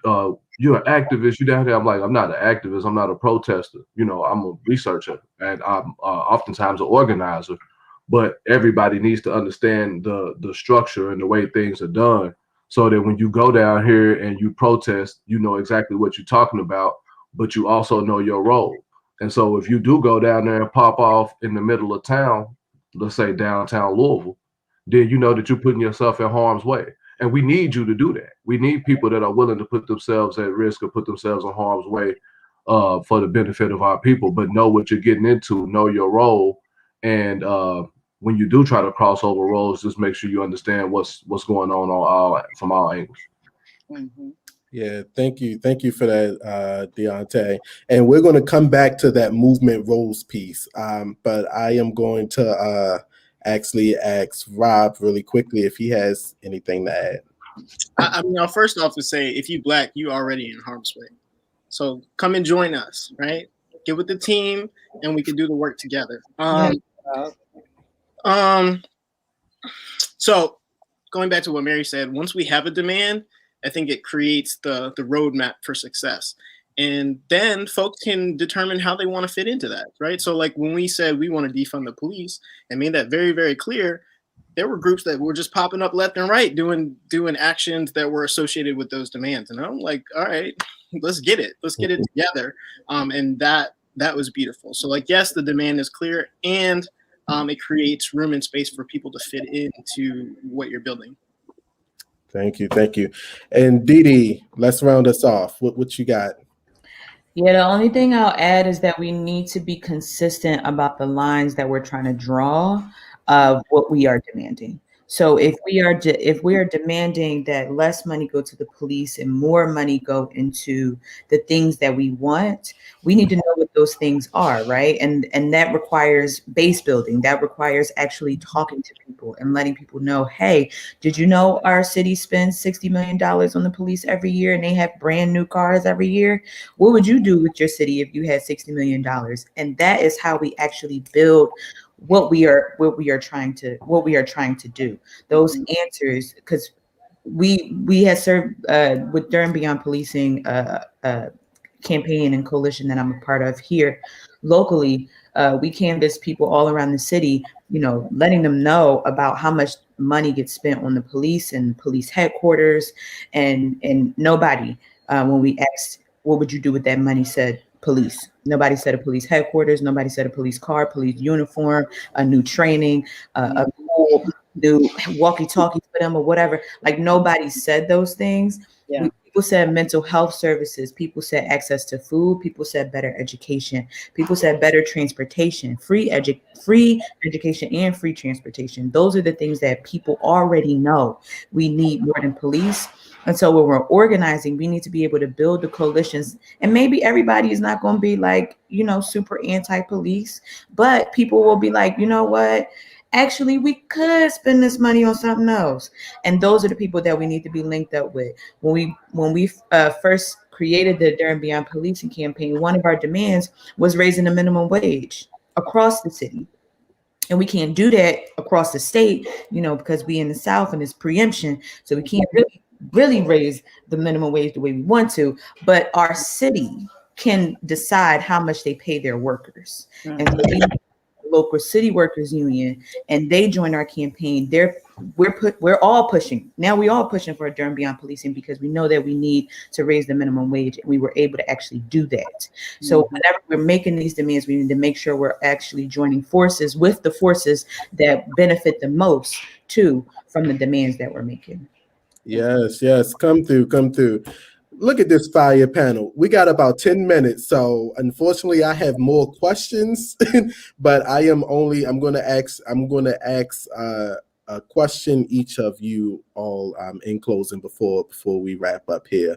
an activist, you down there. I'm like, I'm not an activist, I'm not a protester. I'm a researcher, and I'm oftentimes an organizer. But everybody needs to understand the structure and the way things are done, so that when you go down here and you protest, you know exactly what you're talking about, but you also know your role. And so if you do go down there and pop off in the middle of town, let's say downtown Louisville, then you know that you're putting yourself in harm's way. And we need you to do that. We need people that are willing to put themselves at risk or put themselves in harm's way for the benefit of our people, but know what you're getting into, know your role. And when you do try to cross over roles, just make sure you understand what's going on from all angles. Mm-hmm. Yeah, thank you for that, Deonte. And we're going to come back to that movement roles piece, but I am going to actually ask Rob really quickly if he has anything to add. I mean, I'll first off to say, if you Black, you already in harm's way. So come and join us, right? Get with the team, and we can do the work together. So going back to what Mary said, once we have a demand, I think it creates the roadmap for success. And then folks can determine how they want to fit into that, right? So like when we said we want to defund the police and made that very, very clear, there were groups that were just popping up left and right doing actions that were associated with those demands. And I'm like, all right, let's get it together. And that was beautiful. So like, yes, the demand is clear, and it creates room and space for people to fit into what you're building. Thank you. And Dee, let's round us off. What you got? Yeah, the only thing I'll add is that we need to be consistent about the lines that we're trying to draw of what we are demanding. So if we are demanding that less money go to the police and more money go into the things that we want, we need to know what those things are, right? And that requires base building. That requires actually talking to people and letting people know, hey, did you know our city spends $60 million on the police every year, and they have brand new cars every year? What would you do with your city if you had $60 million? And that is how we actually build what we are trying to do. Those answers, because we had served with during Beyond Policing campaign and coalition that I'm a part of here locally. We canvass people all around the city, letting them know about how much money gets spent on the police and police headquarters, and nobody, when we asked what would you do with that money, said police. Nobody said a police headquarters. Nobody said a police car, police uniform, a new training, a whole new walkie-talkie for them or whatever. Like nobody said those things. Yeah. People said mental health services. People said access to food. People said better education. People said better transportation, free education and free transportation. Those are the things that people already know we need more than police. And so when we're organizing, we need to be able to build the coalitions. And maybe everybody is not going to be like, super anti-police, but people will be like, you know what? Actually, we could spend this money on something else. And those are the people that we need to be linked up with. When we first created the Durham Beyond Policing campaign, one of our demands was raising the minimum wage across the city. And we can't do that across the state, because we in the South and it's preemption. So we can't really really raise the minimum wage the way we want to, but our city can decide how much they pay their workers. And so we local city workers union, and they join our campaign. We're all pushing. Now we all pushing for a Durham Beyond Policing because we know that we need to raise the minimum wage, and we were able to actually do that. So whenever we're making these demands, we need to make sure we're actually joining forces with the forces that benefit the most too from the demands that we're making. Yes, come through. Look at this fire panel. We got about 10 minutes. So unfortunately I have more questions, but I'm going to ask a question each of you all in closing before we wrap up here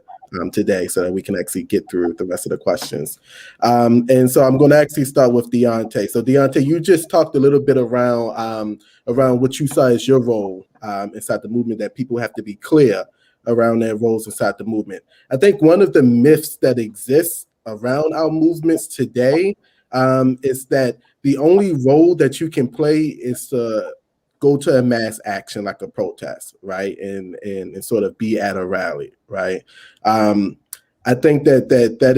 today, so that we can actually get through the rest of the questions. And so I'm going to actually start with Deonte. So Deonte, you just talked a little bit around what you saw as your role inside the movement, that people have to be clear around their roles inside the movement. I think one of the myths that exists around our movements today is that the only role that you can play is to go to a mass action like a protest, right? And sort of be at a rally, right? I think that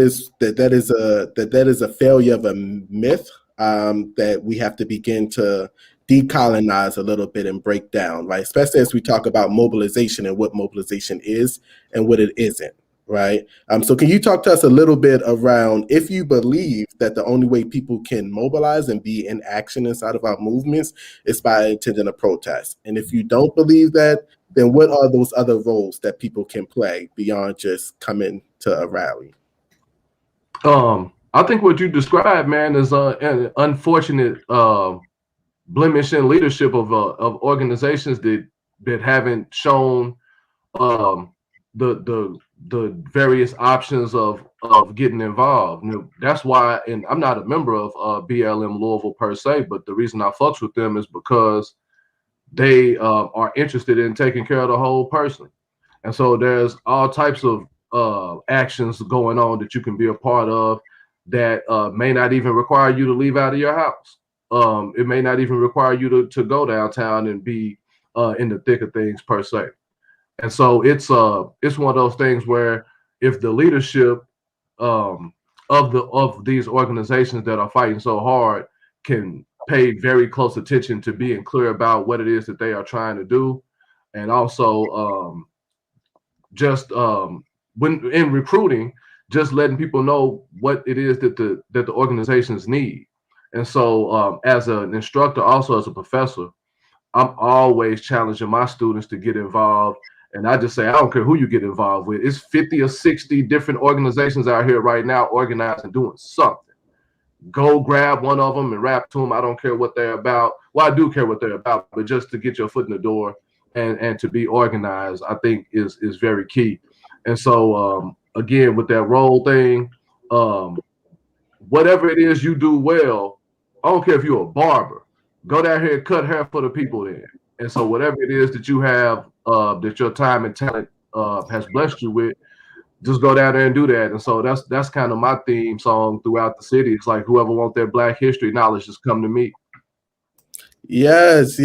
is a failure of a myth that we have to begin to decolonize a little bit and break down, right? Especially as we talk about mobilization and what mobilization is and what it isn't, right? So can you talk to us a little bit around, if you believe that the only way people can mobilize and be in action inside of our movements is by attending a protest? And if you don't believe that, then what are those other roles that people can play beyond just coming to a rally? I think what you described, man, is an unfortunate blemish in leadership of organizations that haven't shown the various options of getting involved. You know, that's why, and I'm not a member of BLM Louisville per se, but the reason I fucks with them is because they are interested in taking care of the whole person. And so there's all types of actions going on that you can be a part of that may not even require you to leave out of your house. It may not even require you to go downtown and be in the thick of things per se. And so it's one of those things where if the leadership of these organizations that are fighting so hard can pay very close attention to being clear about what it is that they are trying to do, and also when in recruiting, just letting people know what it is that the organizations need. And so as an instructor, also as a professor, I'm always challenging my students to get involved. And I just say, I don't care who you get involved with. It's 50 or 60 different organizations out here right now organizing, doing something. Go grab one of them and rap to them. I don't care what they're about. Well, I do care what they're about, but just to get your foot in the door and to be organized, I think is very key. And so again, with that role thing, whatever it is you do well, I don't care if you're a barber, go down here and cut hair for the people there. And so whatever it is that you have, that your time and talent has blessed you with, just go down there and do that. And so that's kind of my theme song throughout the city. It's like, whoever wants their Black history knowledge, just come to me. Yes.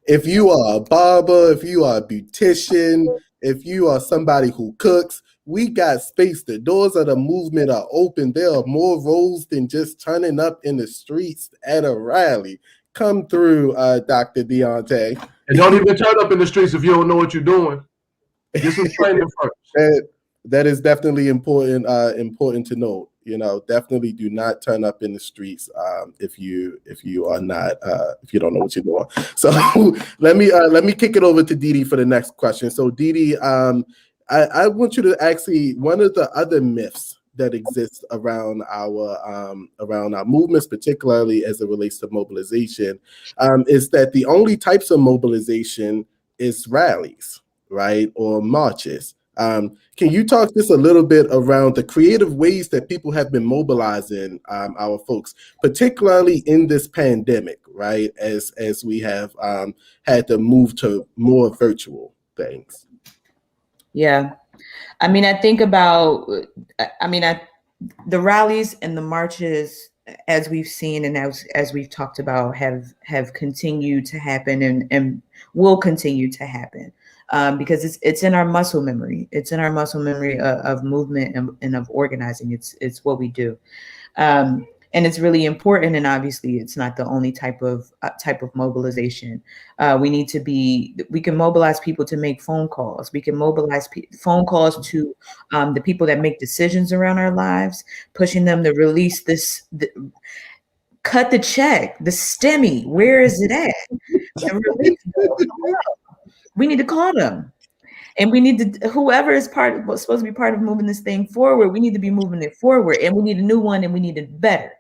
If you are a barber, if you are a beautician, if you are somebody who cooks, we got space. The doors of the movement are open. There are more roles than just turning up in the streets at a rally. Come through, Dr. Deonte. And don't even turn up in the streets if you don't know what you're doing. Get some training first. That is definitely important to note. You know, definitely do not turn up in the streets if you are not if you don't know what you're doing. So let me kick it over to Didi for the next question. So Didi, I want you to actually, one of the other myths that exists around our movements, particularly as it relates to mobilization, is that the only types of mobilization is rallies, right, or marches. Can you talk just a little bit around the creative ways that people have been mobilizing our folks, particularly in this pandemic, right, as we have had to move to more virtual things? Yeah. I mean, I think about, the rallies and the marches, as we've seen and as we've talked about, have continued to happen and will continue to happen. because it's in our muscle memory. It's in our muscle memory of movement and of organizing. It's what we do. And it's really important. And obviously, it's not the only type of mobilization. We can mobilize people to make phone calls. We can mobilize phone calls to the people that make decisions around our lives, pushing them to release cut the check, the STEMI. Where is it at? And release them. We need to call them. And we need to, whoever is supposed to be part of moving this thing forward, we need to be moving it forward. And we need a new one, and we need it better.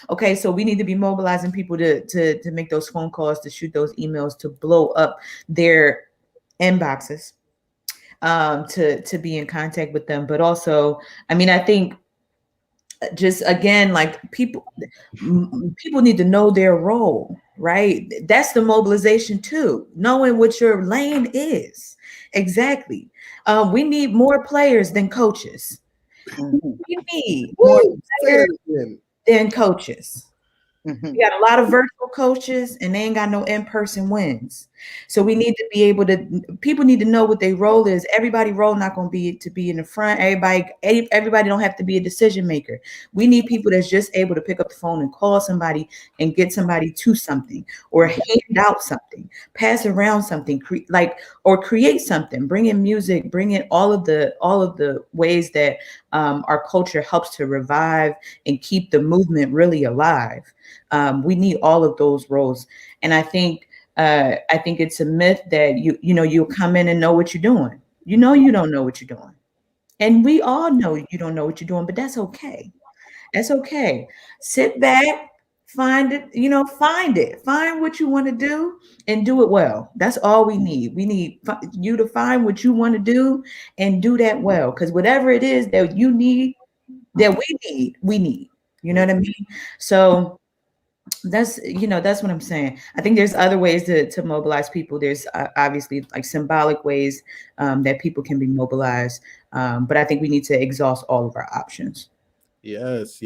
Okay, so we need to be mobilizing people to make those phone calls, to shoot those emails, to blow up their inboxes, to be in contact with them. But also, I mean, I think just again, like people need to know their role, right? That's the mobilization too, knowing what your lane is. Exactly. We need more players than coaches. We need more players than coaches. We got a lot of virtual coaches, and they ain't got no in-person wins. So we need to be able to. People need to know what their role is. Everybody role not going to be in the front. Everybody don't have to be a decision maker. We need people that's just able to pick up the phone and call somebody and get somebody to something, or hand out something, pass around something, or create something. Bring in music. Bring in all of the ways that our culture helps to revive and keep the movement really alive. We need all of those roles, and I think it's a myth that you'll come in and know what you're doing. You don't know what you're doing, and we all know you don't know what you're doing, but that's okay. That's okay. Sit back, find it, find what you want to do, and do it well. That's all we need. We need you to find what you want to do and do that well, because whatever it is that you need, that we need. You know what I mean? So that's what I'm saying. I think there's other ways to mobilize people. There's obviously like symbolic ways that people can be mobilized, but I think we need to exhaust all of our options. Yes.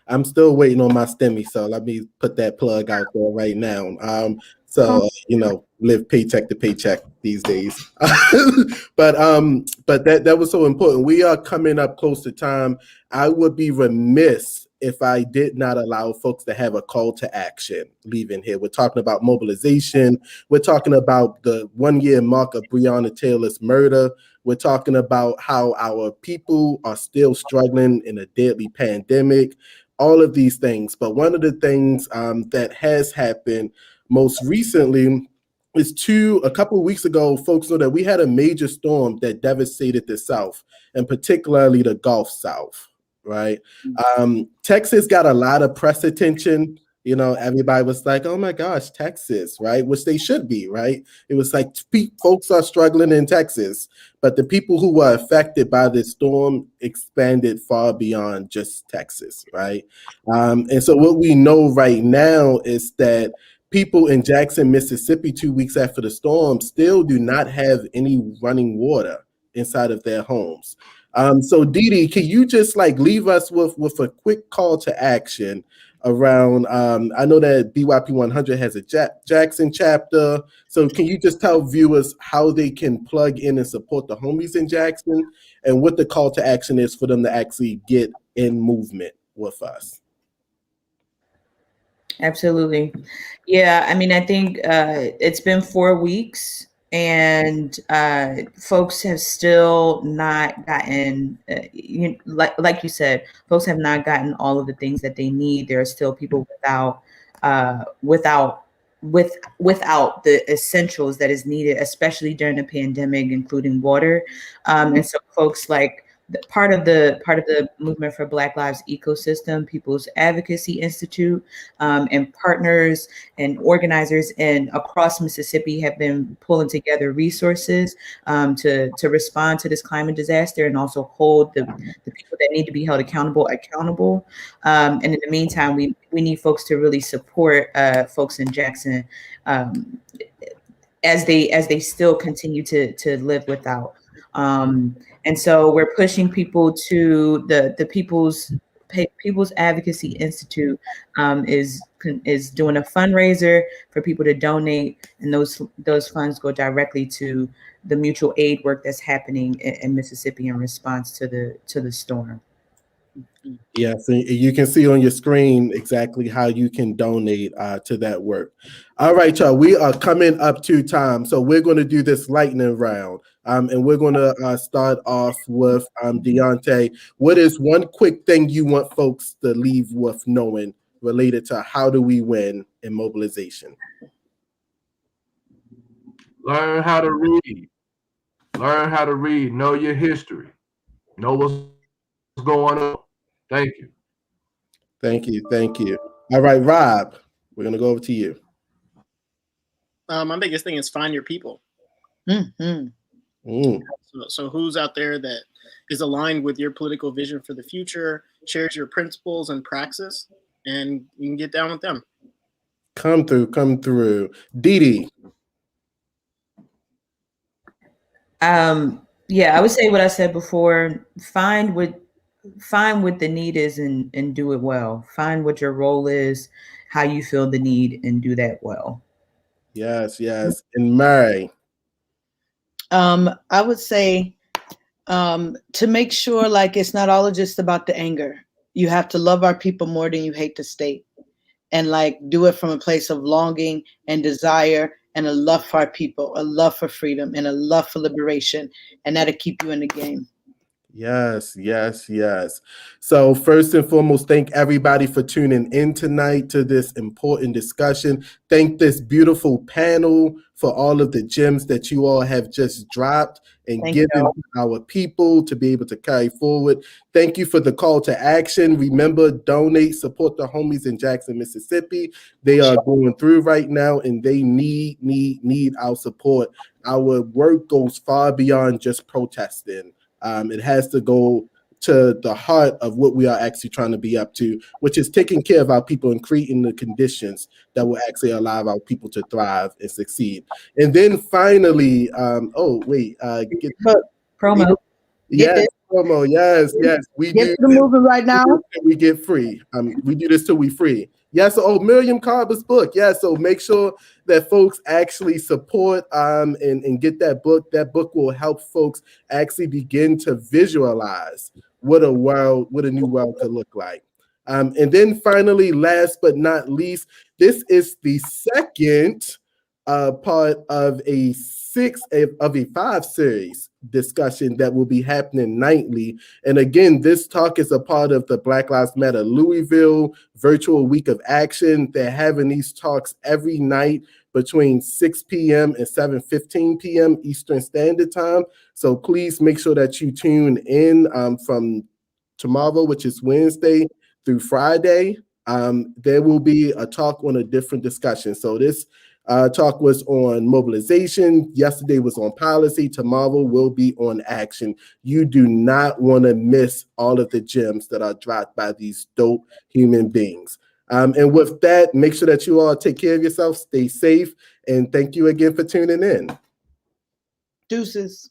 I'm still waiting on my STEMI, so let me put that plug out there right now. Live paycheck to paycheck these days. but that was so important. We are coming up close to time. I would be remiss if I did not allow folks to have a call to action leaving here. We're talking about mobilization. We're talking about the 1 year mark of Breonna Taylor's murder. We're talking about how our people are still struggling in a deadly pandemic, all of these things. But one of the things that has happened most recently is a couple of weeks ago, folks know that we had a major storm that devastated the South, and particularly the Gulf South, right? Texas got a lot of press attention. Everybody was like, oh my gosh, Texas, right? Which they should be, right? It was like folks are struggling in Texas, but the people who were affected by this storm expanded far beyond just Texas, right? And so what we know right now is that people in Jackson, Mississippi, 2 weeks after the storm still do not have any running water inside of their homes. So Dee, can you just leave us with a quick call to action around, I know that BYP 100 has a Jackson chapter. So can you just tell viewers how they can plug in and support the homies in Jackson, and what the call to action is for them to actually get in movement with us? Absolutely. Yeah, I mean, I think it's been 4 weeks, and folks have still not gotten, like you said, folks have not gotten all of the things that they need. There are still people without the essentials that is needed, especially during the pandemic, including water. And so folks part of the movement for Black Lives Ecosystem, People's Advocacy Institute, and partners and organizers across Mississippi have been pulling together resources to respond to this climate disaster, and also hold the people that need to be held accountable. And in the meantime, we need folks to really support folks in Jackson as they still continue to live without. And so we're pushing people to the people's People's Advocacy Institute is doing a fundraiser for people to donate, and those funds go directly to the mutual aid work that's happening in Mississippi in response to the storm. Yes, and you can see on your screen exactly how you can donate to that work. All right, y'all, we are coming up to time, so we're going to do this lightning round, and we're going to start off with Deonte. What is one quick thing you want folks to leave with knowing related to how do we win in mobilization? Learn how to read. Learn how to read. Know your history. Know what's going on. Thank you. Thank you. Thank you. All right, Rob, we're going to go over to you. My biggest thing is find your people. So who's out there that is aligned with your political vision for the future, shares your principles and praxis, and you can get down with them. Come through. Dee. Yeah, I would say what I said before. Find what the need is and do it well. Find what your role is, how you feel the need, and do that well. Yes. And Mary. I would say to make sure like it's not all just about the anger. You have to love our people more than you hate the state, and like do it from a place of longing and desire and a love for our people, a love for freedom, and a love for liberation, and that'll keep you in the game. Yes. So first and foremost, thank everybody for tuning in tonight to this important discussion. Thank this beautiful panel for all of the gems that you all have just dropped and given our people to be able to carry forward. Thank you for the call to action. Remember, donate, support the homies in Jackson, Mississippi. They are going through right now and they need our support. Our work goes far beyond just protesting. It has to go to the heart of what we are actually trying to be up to, which is taking care of our people and creating the conditions that will actually allow our people to thrive and succeed. And then finally, get promo. Yes, promo. Yes. We get do the moving right now. We get free. We do this till we free. Yes. Yeah, so, Miriam Carver's book. Yeah. So make sure that folks actually support and get that book. That book will help folks actually begin to visualize what a new world could look like. And then finally, last but not least, this is the second part of a 5 series discussion that will be happening nightly. And again, this talk is a part of the Black Lives Matter Louisville virtual week of action. They're having these talks every night between 6 p.m. and 7:15 p.m. Eastern Standard Time. So please make sure that you tune in from tomorrow, which is Wednesday, through Friday. There will be a talk on a different discussion. So this talk was on mobilization. Yesterday was on policy. Tomorrow will be on action. You do not want to miss all of the gems that are dropped by these dope human beings. And with that, make sure that you all take care of yourself, stay safe, and thank you again for tuning in. Deuces.